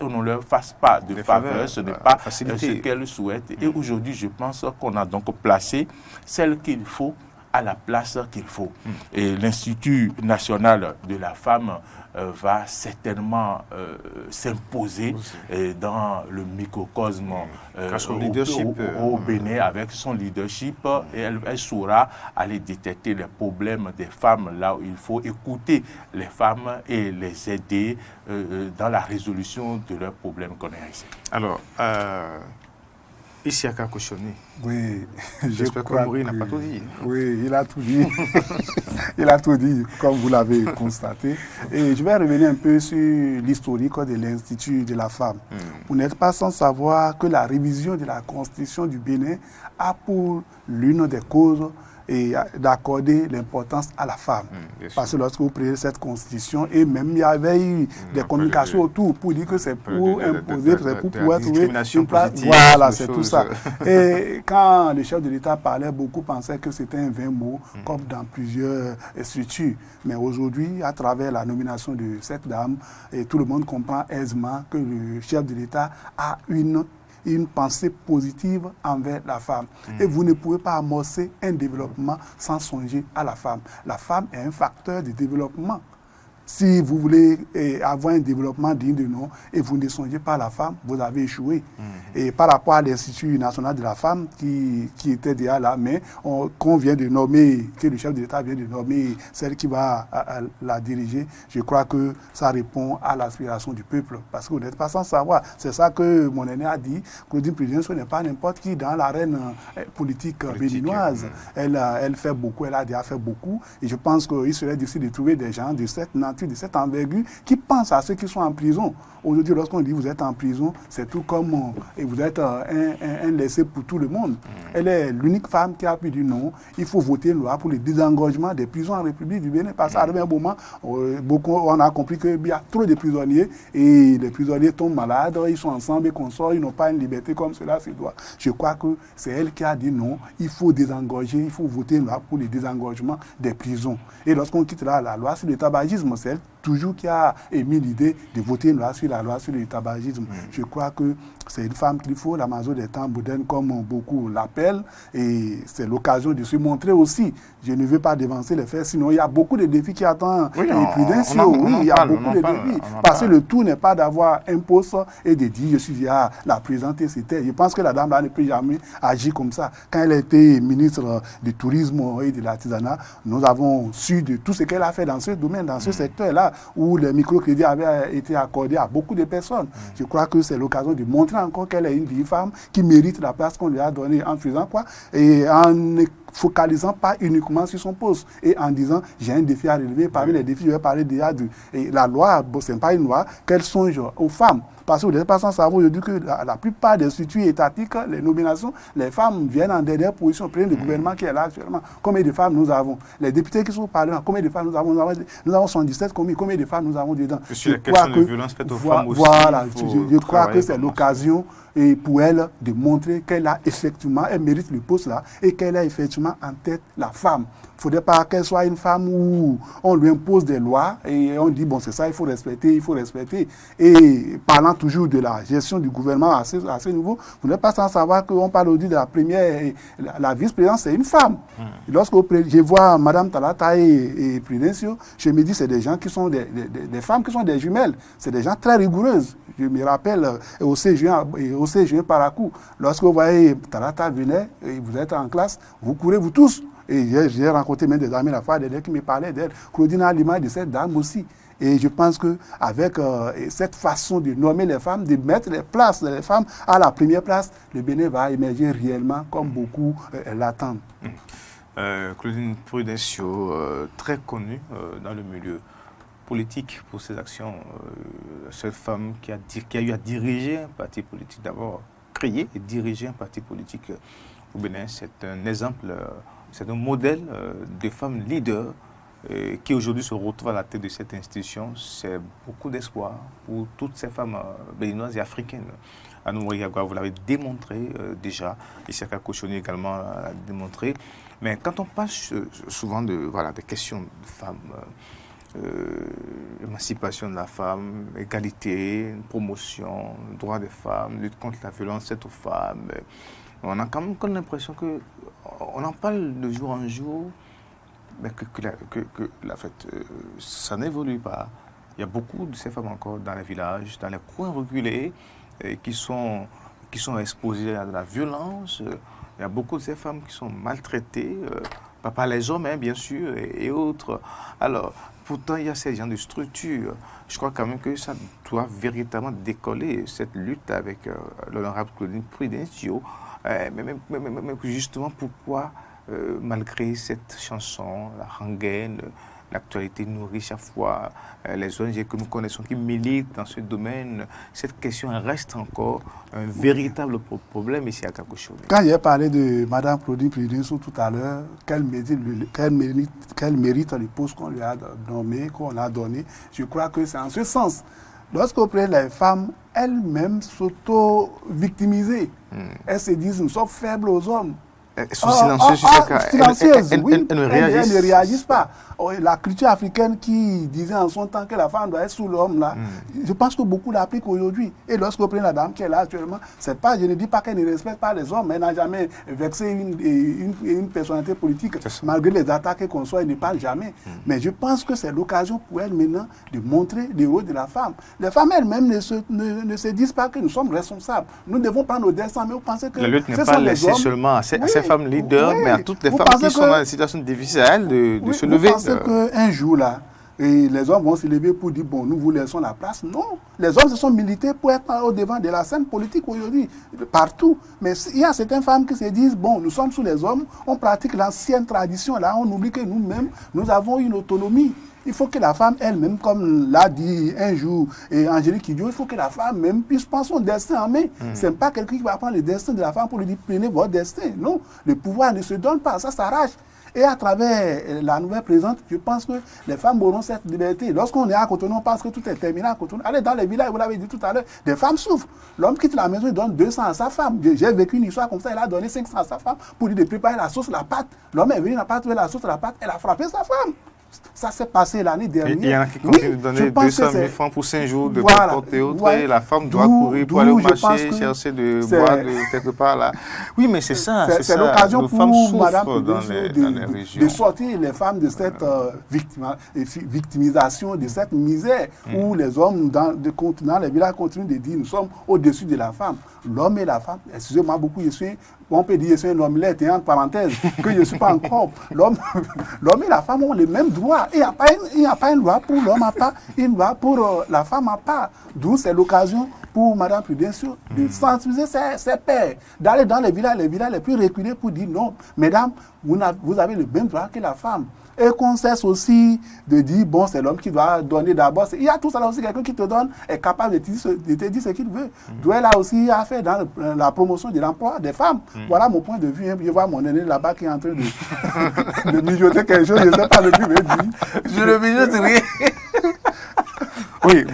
pas de faveur, ce n'est pas ce qu'elle souhaite. Et aujourd'hui, je pense qu'on a donc placé celle qu'il faut à la place qu'il faut. Et l'Institut national de la femme va certainement s'imposer dans le microcosme au Bénin avec son leadership et elle saura aller détecter les problèmes des femmes là où il faut écouter les femmes et les aider dans la résolution de leurs problèmes qu'on a ici. Alors, ici à Kakoshoni. Oui, j'espère que Maurice n'a pas tout dit. Oui, il a tout dit. Il a tout dit, comme vous l'avez constaté. Et je vais revenir un peu sur l'historique de l'Institut de la femme. Vous n'êtes pas sans savoir que la révision de la Constitution du Bénin a pour l'une des causes et d'accorder l'importance à la femme. Parce que lorsque vous prenez cette constitution, et même il y avait eu des communications autour pour dire que c'est pour imposer, c'est pour pouvoir trouver une place. Voilà, c'est tout ça. Et quand le chef de l'État parlait, beaucoup pensaient que c'était un vain mot, comme dans plusieurs structures. Mais aujourd'hui, à travers la nomination de cette dame, et tout le monde comprend aisément que le chef de l'État a une pensée positive envers la femme. Et vous ne pouvez pas amorcer un développement sans songer à la femme. La femme est un facteur de développement. Si vous voulez avoir un développement digne de nom et vous ne songez pas à la femme, vous avez échoué. Et par rapport à l'Institut national de la femme qui était déjà là, mais qu'on vient de nommer, que le chef de l'État vient de nommer celle qui va la diriger, je crois que ça répond à l'aspiration du peuple. Parce que vous n'êtes pas sans savoir. C'est ça que mon aîné a dit. Claudine Prudence, ce n'est pas n'importe qui dans l'arène politique béninoise. Elle fait beaucoup, elle a déjà fait beaucoup. Et je pense qu'il serait difficile de trouver des gens de cette nature, de cette envergure, qui pensent à ceux qui sont en prison. Aujourd'hui, lorsqu'on dit vous êtes en prison, c'est tout comme et vous êtes un laissé pour tout le monde. Elle est l'unique femme qui a pu dire non, il faut voter une loi pour le désengorgement des prisons en République du Bénin. Parce qu'à un moment, on a compris qu'il y a trop de prisonniers et les prisonniers tombent malades, ils sont ensemble et consorts, ils n'ont pas une liberté comme cela se doit. Je crois que c'est elle qui a dit non, il faut désengorger, il faut voter une loi pour le désengorgement des prisons. Et lorsqu'on quittera la loi sur le tabagisme, c'est elle toujours qui a émis l'idée de voter une loi sur la loi sur le tabagisme. Je crois que c'est une femme qu'il faut, la maison des temps modernes, comme beaucoup l'appellent, et c'est l'occasion de se montrer aussi. Je ne veux pas dévancer les faits, sinon il y a beaucoup de défis qui attendent Prudencio. Oui, il y a beaucoup de défis. Parce que le tout n'est pas d'avoir un poste et de dire je suis là, la présenter, c'était. Je pense que la dame là ne peut jamais agir comme ça. Quand elle était ministre du tourisme et de l'artisanat, nous avons su de tout ce qu'elle a fait dans ce domaine, dans ce secteur-là, où les microcrédits avaient été accordés à beaucoup de personnes. Je crois que c'est l'occasion de montrer encore qu'elle est une vieille femme qui mérite la place qu'on lui a donnée en faisant quoi? Et en focalisant pas uniquement sur son poste et en disant j'ai un défi à relever. Parmi les défis, je vais parler déjà de la loi, bon, ce n'est pas une loi, qu'elle songe aux femmes. Parce que vous n'êtes pas sans savoir aujourd'hui que la plupart des structures étatiques, les nominations, les femmes viennent en dernière position, prennent le gouvernement qui est là actuellement. Combien de femmes nous avons? Les députés qui sont au Parlement, combien de femmes nous avons? Nous avons 77 commis, combien de femmes nous avons dedans? Sur la question de violence faite aux femmes aussi. Voilà, je crois que c'est l'occasion pour elle de montrer qu'elle a effectivement, elle mérite le poste là et qu'elle a effectivement en tête la femme. Il ne faudrait pas qu'elle soit une femme où on lui impose des lois et on dit bon c'est ça, il faut respecter, il faut respecter. Et parlant toujours de la gestion du gouvernement à ce niveau, vous n'êtes pas sans savoir qu'on parle aujourd'hui de la première, la vice-présidente c'est une femme. Lorsque je vois Madame Talata et Prudencio, je me dis c'est des gens qui sont des femmes qui sont des jumelles, c'est des gens très rigoureuses. Je me rappelle au CG1 Paracou, lorsque vous voyez Talata venait, et vous êtes en classe, vous courez vous tous. Et j'ai rencontré même des amis la fois qui me parlaient d'elle. Claudine a l'image de cette dame aussi. Et je pense qu'avec cette façon de nommer les femmes, de mettre les places des femmes à la première place, le Bénin va émerger réellement comme beaucoup l'attendent. Claudine Prudencio, très connue dans le milieu politique pour ses actions. Cette femme qui a eu à diriger un parti politique, d'abord créer et diriger un parti politique au Bénin, c'est un exemple. C'est un modèle de femmes leaders qui aujourd'hui se retrouvent à la tête de cette institution. C'est beaucoup d'espoir pour toutes ces femmes béninoises et africaines. Anou Riagua, vous l'avez démontré déjà, Issaka Kochoni également l'a démontré. Mais quand on parle souvent des questions de femmes, émancipation de la femme, égalité, promotion, droit des femmes, lutte contre la violence faite aux femmes, on a quand même l'impression qu'on en parle de jour en jour, mais que ça n'évolue pas. Il y a beaucoup de ces femmes encore dans les villages, dans les coins reculés, qui sont exposées à de la violence. Il y a beaucoup de ces femmes qui sont maltraitées, pas par les hommes, bien sûr, et autres. Alors, pourtant, il y a ces genres de structures. Je crois quand même que ça doit véritablement décoller, cette lutte avec l'honorable Claudine Prudencio. Mais justement, pourquoi, malgré cette chanson, la rengaine, l'actualité nourrit chaque fois les ONG que nous connaissons qui militent dans ce domaine, cette question reste encore un véritable problème ici à Kakoshoni. Quand j'ai parlé de Mme Claudine Prudencio tout à l'heure, qu'elle mérite le poste qu'on lui a nommé, qu'on a donné, je crois que c'est en ce sens. Lorsqu'on prend les femmes, elles-mêmes s'auto-victimiser. Elles se disent, nous sommes faibles aux hommes. Elles sont silencieuses sur ce cas. Silencieuses, oui. Elles ne réagissent pas. La culture africaine qui disait en son temps que la femme doit être sous l'homme, là, je pense que beaucoup l'appliquent aujourd'hui. Et lorsqu'on prend la dame qui est là actuellement, je ne dis pas qu'elle ne respecte pas les hommes, mais elle n'a jamais vexé une personnalité politique. Malgré les attaques qu'on soit, elle ne parle jamais. Mais je pense que c'est l'occasion pour elle maintenant de montrer le rôle de la femme. Les femmes elles-mêmes ne se disent pas que nous sommes responsables. Nous devons prendre nos destins, mais vous pensez que la lutte n'est pas laissée seulement à ces femmes leaders, mais à toutes les femmes qui sont dans des situations difficiles à elles de se lever. Vous pensez qu'un jour, là, et les hommes vont se lever pour dire, bon, nous vous laissons la place. Non, les hommes se sont milités pour être au devant de la scène politique aujourd'hui, partout. Mais il y a certaines femmes qui se disent, bon, nous sommes sous les hommes, on pratique l'ancienne tradition, là, on oublie que nous-mêmes, nous avons une autonomie. Il faut que la femme elle-même, comme l'a dit un jour Angélique Kidjo, il faut que la femme même puisse prendre son destin en main. Ce n'est pas quelqu'un qui va prendre le destin de la femme pour lui dire, prenez votre destin. Non, le pouvoir ne se donne pas, ça s'arrache. Et à travers la nouvelle présidente, je pense que les femmes auront cette liberté. Lorsqu'on est à Cotonou, on pense que tout est terminé à Cotonou. Allez dans les villages, vous l'avez dit tout à l'heure, des femmes souffrent. L'homme quitte la maison, il donne 200 à sa femme. J'ai vécu une histoire comme ça, il a donné 500 à sa femme pour lui de préparer la sauce, la pâte. L'homme est venu, il n'a pas trouvé la sauce, la pâte, elle a frappé sa femme. Ça s'est passé l'année dernière. Il y en a qui continuent de donner 200 000 francs pour 5 jours de porte et autres. Et la femme doit courir pour aller au marché, chercher de boire quelque part là. Oui, mais c'est ça. C'est l'occasion pour Mme de sortir les femmes de cette victimisation, de cette misère où les hommes dans les villages continuent de dire nous sommes au-dessus de la femme. L'homme et la femme, excusez-moi beaucoup, on peut dire que je suis un homme entre parenthèses, que je ne suis pas encore. L'homme et la femme ont les mêmes droits droits. Il n'y a pas une loi pour l'homme à part, une loi pour la femme à part. D'où c'est l'occasion pour Mme Prudencio de sensibiliser ses pères, d'aller dans les villages les plus reculés pour dire non, mesdames, vous avez le même droit que la femme. Et qu'on cesse aussi de dire, bon, c'est l'homme qui doit donner d'abord. Il y a tout ça là aussi, quelqu'un qui te donne est capable de te dire ce qu'il veut. Doit là aussi à faire dans la promotion de l'emploi des femmes. Voilà mon point de vue. Je vois mon aîné là-bas qui est en train de mijoter quelque chose. Je ne sais pas ce qu'il veut dire. Je ne mijote rien. Oui,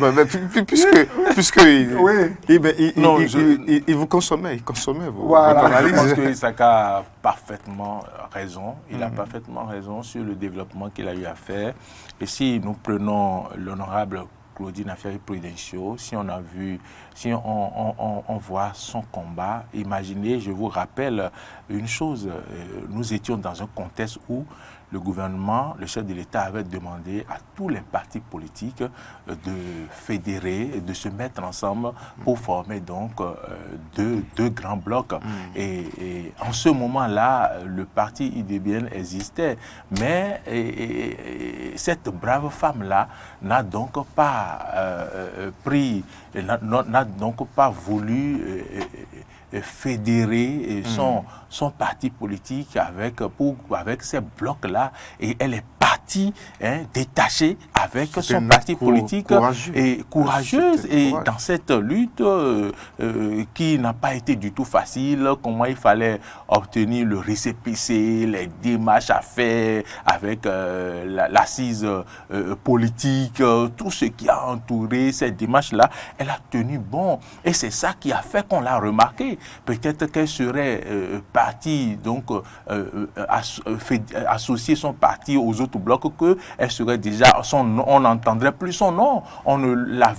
puisque oui. il vous consommait, vous. Voilà. Je pense que Isaka a parfaitement raison. Il a parfaitement raison sur le développement qu'il a eu à faire. Et si nous prenons l'honorable Claudine Affaire-Prudencio, si on voit son combat, imaginez, je vous rappelle une chose, nous étions dans un contexte où le gouvernement, le chef de l'État avait demandé à tous les partis politiques de fédérer et de se mettre ensemble pour former donc deux grands blocs. Et en ce moment-là, le parti IDBN existait, mais cette brave femme-là n'a donc pas n'a donc pas voulu fédérer son parti politique avec ces blocs-là, et elle est partie détachée avec son parti politique et courageuse. Et dans cette lutte qui n'a pas été du tout facile, comment il fallait obtenir le récépissé, les démarches à faire avec l'assise politique, tout ce qui a entouré cette démarche-là, elle a tenu bon. Et c'est ça qui a fait qu'on l'a remarqué. Peut-être qu'elle serait partie, donc associer son parti aux autres blocs, qu'elle serait déjà, on n'entendrait plus son nom, on ne la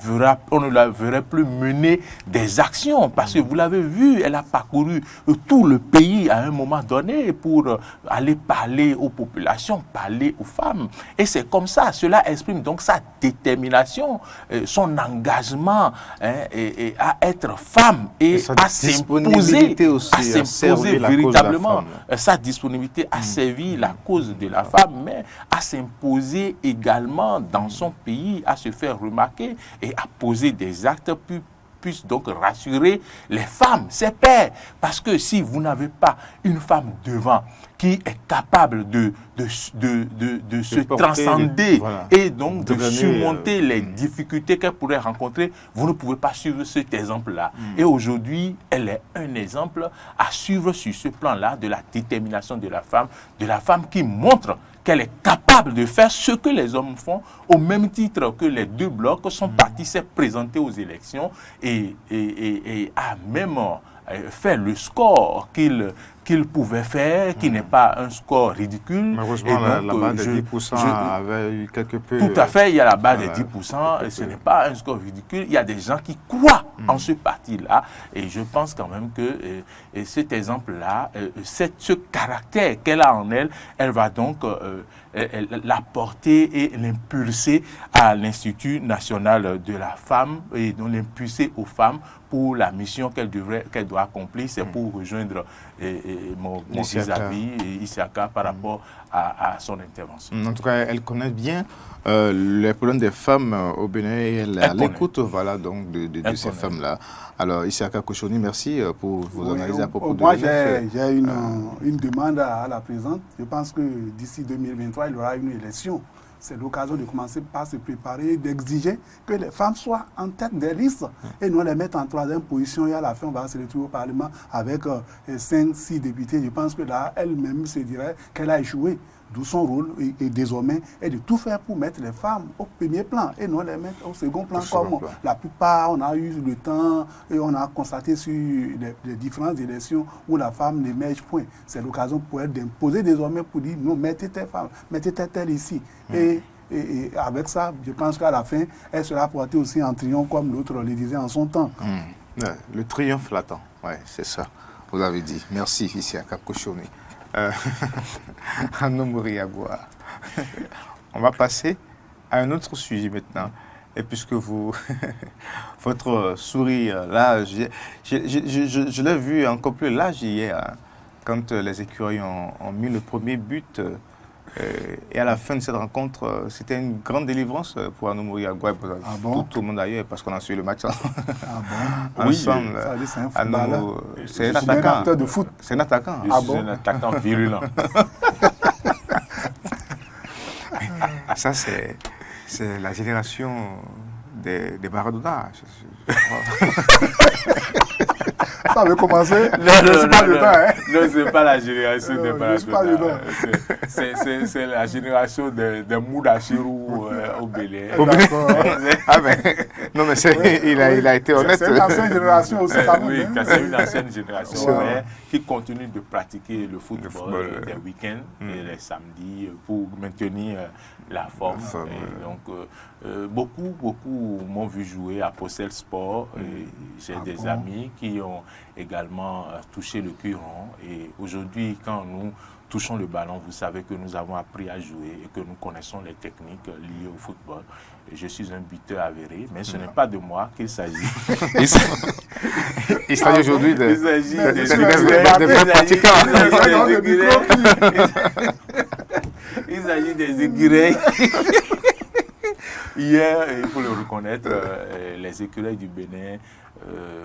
verrait plus mener des actions, parce que vous l'avez vu, elle a parcouru tout le pays à un moment donné pour aller parler aux populations, parler aux femmes. Et c'est comme ça, cela exprime donc sa détermination, son engagement à être femme et à s'imposer véritablement. Sa disponibilité à servir la cause de la femme, mais à s'imposer également dans son pays, à se faire remarquer et à poser des actes puisse donc rassurer les femmes, ses pères. Parce que si vous n'avez pas une femme devant qui est capable de se transcender et donc de surmonter les difficultés qu'elle pourrait rencontrer, vous ne pouvez pas suivre cet exemple-là. Et aujourd'hui, elle est un exemple à suivre sur ce plan-là de la détermination de la femme qui montre qu'elle est capable de faire ce que les hommes font, au même titre que les deux blocs sont partis s'est présentés aux élections et a même fait le score qu'il pouvait faire, qui n'est pas un score ridicule. Malheureusement, la barre de 10% avait eu quelque peu... Tout à fait, il y a la barre de 10%, et ce n'est pas un score ridicule. Il y a des gens qui croient en ce parti-là, et je pense quand même que cet exemple-là, ce caractère qu'elle a en elle, elle va donc la porter et l'impulser à l'Institut national de la femme, et donc l'impulser aux femmes pour la mission qu'elle doit accomplir, c'est pour rejoindre mon vis-à-vis Isaka par rapport à son intervention. En tout cas, elle connaît bien les problèmes des femmes au Bénin et elle est à l'écoute donc, de ces femmes-là. Alors, Isaka Koshoni, merci pour vos analyses à propos de... Moi, j'ai une demande à la présidente. Je pense que d'ici 2023, il y aura une élection. C'est l'occasion de commencer par se préparer, d'exiger que les femmes soient en tête des listes et non les mettre en troisième position. Et à la fin, on va se retrouver au Parlement avec 5-6 députés. Je pense que là, elle-même se dirait qu'elle a échoué. D'où son rôle, et désormais, est de tout faire pour mettre les femmes au premier plan et non les mettre au second plan. Comme la plupart, on a eu le temps et on a constaté sur les différentes élections où la femme n'émerge point. C'est l'occasion pour elle d'imposer désormais pour dire non, mettez tes femmes, mettez tes ici. Et avec ça, je pense qu'à la fin, elle sera portée aussi en triomphe comme l'autre le disait en son temps. Le triomphe l'attend, c'est ça, vous avez dit. Merci, ici à Kakoshoni. On va passer à un autre sujet maintenant. Et puisque votre sourire, là, je l'ai vu encore plus large hier, quand les écureuils ont mis le premier but Et à la fin de cette rencontre, c'était une grande délivrance pour Anoumori Agoué, pour tout le monde d'ailleurs, parce qu'on a suivi le match ensemble. C'est un attaquant de foot. C'est un attaquant. Un attaquant virulent. Ça, c'est la génération des Maradona. Ça avait commencé. Non, c'est pas la génération des Maradona. C'est la génération des Moudachirou au Bénin. Ah ben, non mais il a été honnête. C'est une ancienne génération aussi. Oui, c'est une ancienne génération qui continue de pratiquer le football des week-ends et les samedis pour maintenir la forme. Et donc, beaucoup m'ont vu jouer à Possel Sport. J'ai des amis qui ont également touché le curon. Et aujourd'hui, quand nous touchons le ballon, vous savez que nous avons appris à jouer et que nous connaissons les techniques liées au football. Et je suis un buteur avéré, mais ce n'est pas de moi qu'il s'agit. Il s'agit aujourd'hui de il s'agit des écureuils. Hier, il faut le reconnaître, les écureuils du Bénin,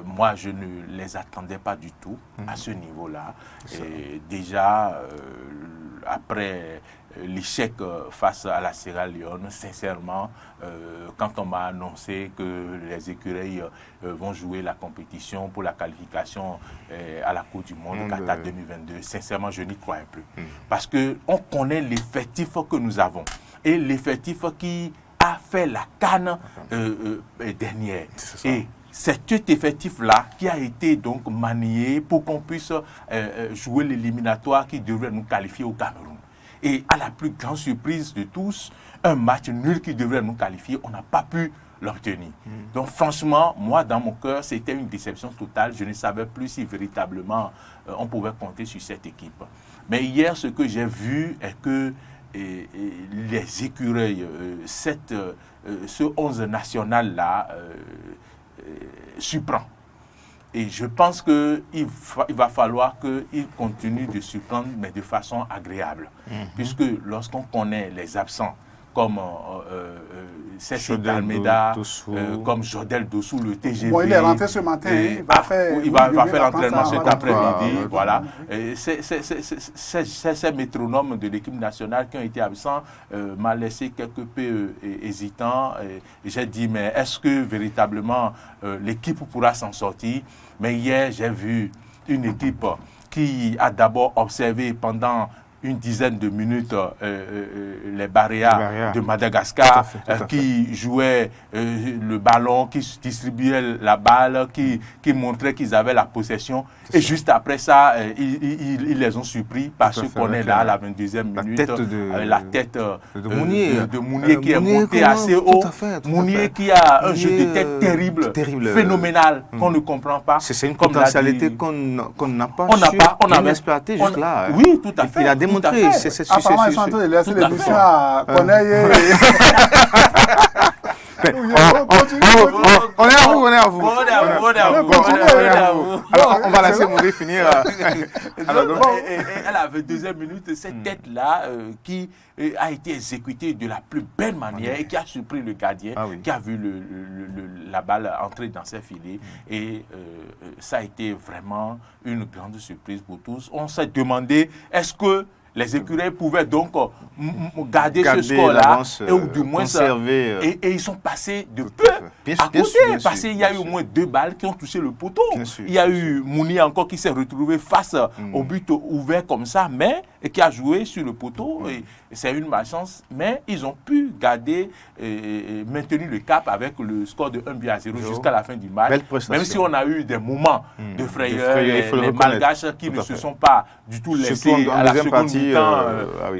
moi je ne les attendais pas du tout à ce niveau-là. Et déjà, après l'échec face à la Sierra Leone, sincèrement, quand on m'a annoncé que les écureuils vont jouer la compétition pour la qualification à la Coupe du Monde Qatar 2022, sincèrement, je n'y croyais plus. Parce qu'on connaît l'effectif que nous avons et l'effectif qui a fait la CAN dernière. Et c'est cet effectif-là qui a été donc manié pour qu'on puisse jouer l'éliminatoire qui devrait nous qualifier au Cameroun. Et à la plus grande surprise de tous, un match nul qui devrait nous qualifier, on n'a pas pu l'obtenir. Donc franchement, moi dans mon cœur, c'était une déception totale. Je ne savais plus si véritablement on pouvait compter sur cette équipe. Mais hier, ce que j'ai vu est que les écureuils, ce 11 national-là, surprend. Et je pense qu'il va falloir qu'il continue de surprendre, mais de façon agréable. Puisque lorsqu'on connaît les absents, comme Cécile Almeida, comme Jodel Dossou, le TGV. Bon, il est rentré ce matin. Il va faire l'entraînement cet après-midi. Voilà. Ces métronomes de l'équipe nationale qui ont été absents m'a laissé quelque peu hésitant. J'ai dit, mais est-ce que véritablement l'équipe pourra s'en sortir? Mais hier, j'ai vu une équipe qui a d'abord observé pendant une dizaine de minutes les Baréas de Madagascar qui jouaient le ballon, qui distribuaient la balle, qui montraient qu'ils avaient la possession. Et juste après ça, ils les ont surpris parce qu'on est là à la 22e minute. La tête de Mounier qui est montée assez haut. Mounier qui a un jeu de tête terrible, phénoménal, qu'on ne comprend pas. C'est une potentialité qu'on n'a pas exploité jusque là. Oui, tout à fait. Il a démontré. Apparemment, ils sont en train de laisser l'émission à Corneille. On est à vous. Alors, on va laisser Mouri finir. À la 22e minute, cette tête-là qui a été exécutée de la plus belle manière et qui a surpris le gardien, qui a vu la balle entrer dans ses filets. Et ça a été vraiment une grande surprise pour tous. On s'est demandé, est-ce que les écureuils pouvaient donc garder ce score-là ou du moins conserver. Et ils sont passés de peu à côté parce qu'il y a eu au moins 2 balles qui ont touché le poteau. Il y a eu Mouni encore qui s'est retrouvé face au but ouvert comme ça, mais qui a joué sur le poteau. C'est une malchance, mais ils ont pu garder et maintenir le cap avec le score de 1-0 jusqu'à la fin du match. Même si on a eu des moments de frayeur, les Malgaches qui ne se sont pas du tout laissés à la seconde mi-temps,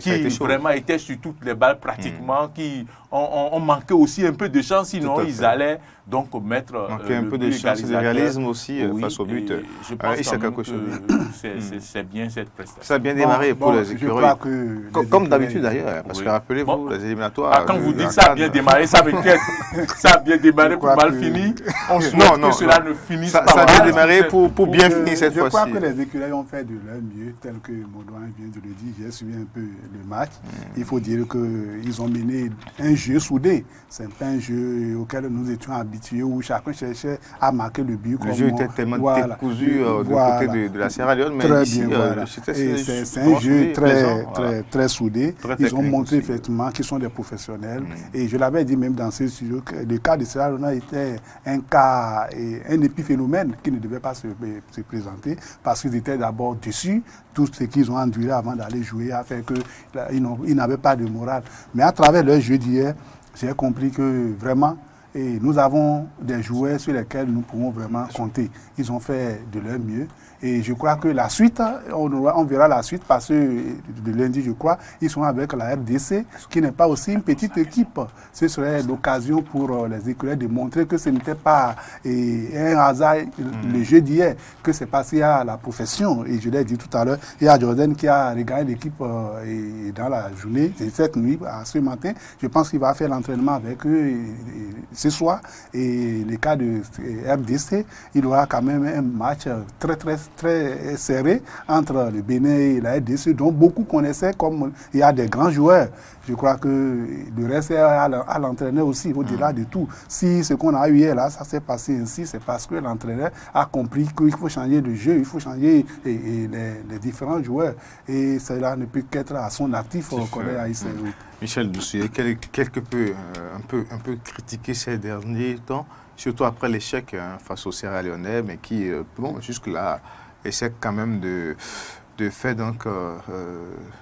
qui vraiment étaient sur toutes les balles pratiquement, qui on manquait aussi un peu de chance, sinon ils allaient donc mettre un peu de chance et de réalisme aussi face au but. Je pense que c'est bien cette prestation. Ça a bien démarré pour les écureuils. Comme d'habitude d'ailleurs, parce que rappelez-vous, les éliminatoires... Quand vous dites que ça a bien démarré, ça m'inquiète. Ça a bien démarré pour mal finir. On souhaite que cela ne finisse pas mal. Ça a bien démarré pour bien finir cette fois-ci. Je crois que les écureuils ont fait de leur mieux, tel que mon doyen vient de le dire. J'ai suivi un peu le match. Il faut dire qu'ils ont mené un jeu soudé. Ce n'est pas un jeu auquel nous étions habitués, où chacun cherchait à marquer le but. Le jeu était tellement décousu du côté de la Sierra Leone, mais très ici, bien, c'est un jeu très soudé. Ils ont montré effectivement qu'ils sont des professionnels. Et je l'avais dit même dans ce studio que le cas de Sierra Leone était un cas, un épiphénomène qui ne devait pas se présenter parce qu'ils étaient d'abord déçus. Tout ce qu'ils ont enduré avant d'aller jouer a fait qu'ils n'avaient pas de morale. Mais à travers leur jeu d'hier, j'ai compris que vraiment, nous avons des joueurs sur lesquels nous pouvons vraiment compter. Ils ont fait de leur mieux. Et je crois que la suite, on verra la suite parce que de lundi, je crois, ils sont avec la RDC, qui n'est pas aussi une petite équipe. Ce serait l'occasion pour les écureuils de montrer que ce n'était pas un hasard le jeu d'hier, que c'est passé à la profession. Et je l'ai dit tout à l'heure, il y a Jordan qui a regardé l'équipe dans la journée, cette nuit, ce matin. Je pense qu'il va faire l'entraînement avec eux ce soir. Et le cas de RDC, il aura quand même un match très serré entre le Bénin et la RDC, dont beaucoup connaissaient comme il y a des grands joueurs. Je crois que le reste est à l'entraîneur aussi, au-delà de tout. Si ce qu'on a eu hier, là, ça s'est passé ainsi, c'est parce que l'entraîneur a compris qu'il faut changer de jeu, il faut changer les différents joueurs. Et cela ne peut qu'être à son actif qu'on est à ICE. Michel Doucier, un peu critiqué ces derniers temps, surtout après l'échec face au Sierra Leone, mais qui, jusque-là, essaie quand même de faire donc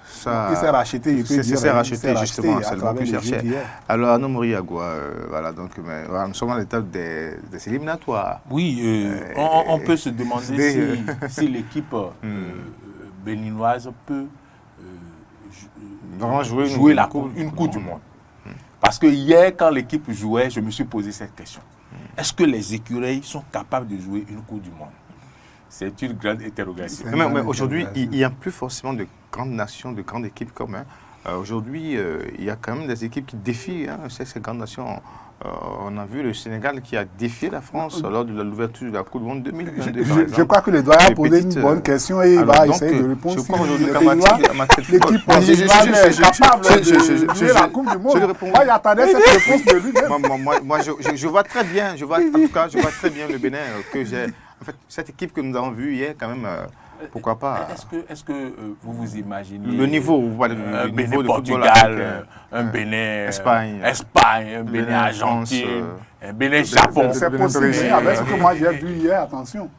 ça. Il s'est racheté, il peut dire. Il s'est racheté, justement, c'est le mot que je cherchais. Alors, Arnaud Moriagua, voilà, donc, nous sommes à l'étape des éliminatoires. Oui, on peut se demander si l'équipe béninoise peut jouer une Coupe du Monde. Parce que hier, quand l'équipe jouait, je me suis posé cette question. Est-ce que les écureuils sont capables de jouer une Coupe du Monde? C'est une grande interrogation. Mais aujourd'hui, il n'y a plus forcément de grandes nations, de grandes équipes comme. Aujourd'hui, il y a quand même des équipes qui défient ces grandes nations. On a vu le Sénégal qui a défié la France lors de l'ouverture de la Coupe du Monde 2022. Je crois que le doyen a posé une bonne question et il va essayer de répondre. Je crois aujourd'hui l'équipe béninoise est capable de jouer la Coupe du Monde. Moi, j'attendais cette réponse de lui. Moi, je vois très bien, je vois très bien le Bénin que j'ai. En fait, cette équipe que nous avons vue hier, quand même, pourquoi pas. Est-ce que vous vous imaginez le niveau, vous voyez, un Bénin Portugal, un Bénin Espagne, un Bénin Argentine, un Bénin Japon. C'est possible, avec ce que moi j'ai vu hier, attention.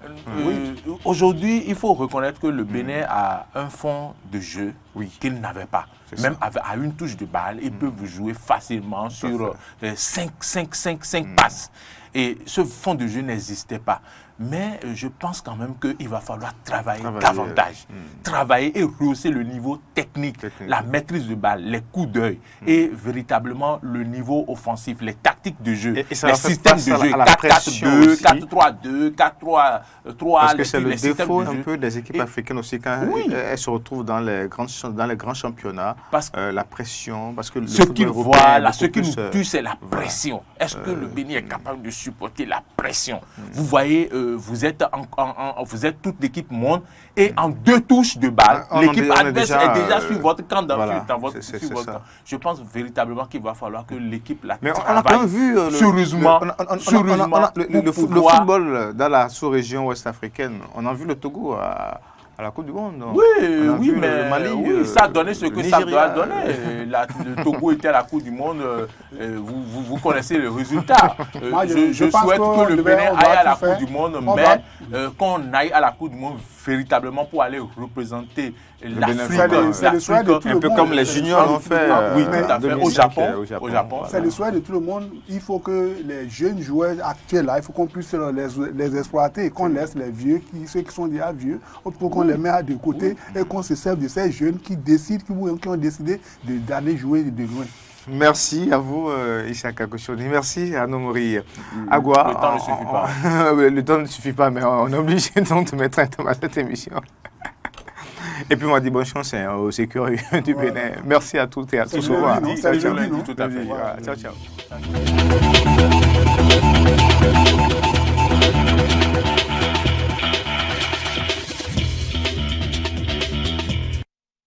Aujourd'hui, il faut reconnaître que le Bénin a un fond de jeu qu'il n'avait pas. Même à une touche de balle, ils peuvent jouer facilement sur 5 passes. Et ce fond de jeu n'existait pas. Mais je pense quand même qu'il va falloir travailler davantage. Travailler et rehausser le niveau technique, la maîtrise de balle, les coups d'œil et véritablement le niveau offensif, les tactiques de jeu, les systèmes de jeu, 4-4-2, 4-3-2, 4-3-3. Parce que c'est le défaut un peu des équipes africaines aussi quand elles se retrouvent dans les grands championnats. La pression, parce que ce qu'ils voient là, ce qui nous tue, c'est la pression. Est-ce que le Bénin est capable de supporter la pression? Vous voyez, vous êtes toute l'équipe monde et en 2 touches de balle, l'équipe adverse est déjà sur votre camp dans votre camp. Je pense véritablement qu'il va falloir que l'équipe la travaille. Mais on a quand même vu sérieusement le football dans la sous-région ouest-africaine. On a vu le Togo à la Coupe du Monde. Oui, mais le Mali, ça a donné ce que ça doit donner. Le Togo était à la Coupe du Monde. Vous connaissez le résultat. Je souhaite que le Bénin aille à la Coupe du Monde, mais qu'on aille à la Coupe du Monde véritablement pour aller représenter l'Afrique. Un peu comme les juniors l'ont fait, au Japon. C'est le souhait de tout le monde. Il faut que les jeunes joueurs actuels, là, il faut qu'on puisse les exploiter, qu'on laisse les vieux, ceux qui sont déjà vieux, pour qu'on les mette de côté et qu'on se serve de ces jeunes qui décident, qui ont décidé d'aller jouer de loin. Merci à vous, Ishaka Kochoni. Merci à Nomori Agua. Le temps ne suffit pas. Le temps ne suffit pas, mais on est obligé donc de mettre un terme à cette émission. Et puis, on m'a dit bonne chance aux sécurités du Bénin. Merci à toutes et à tous. Tout à fait. Ciao, ciao.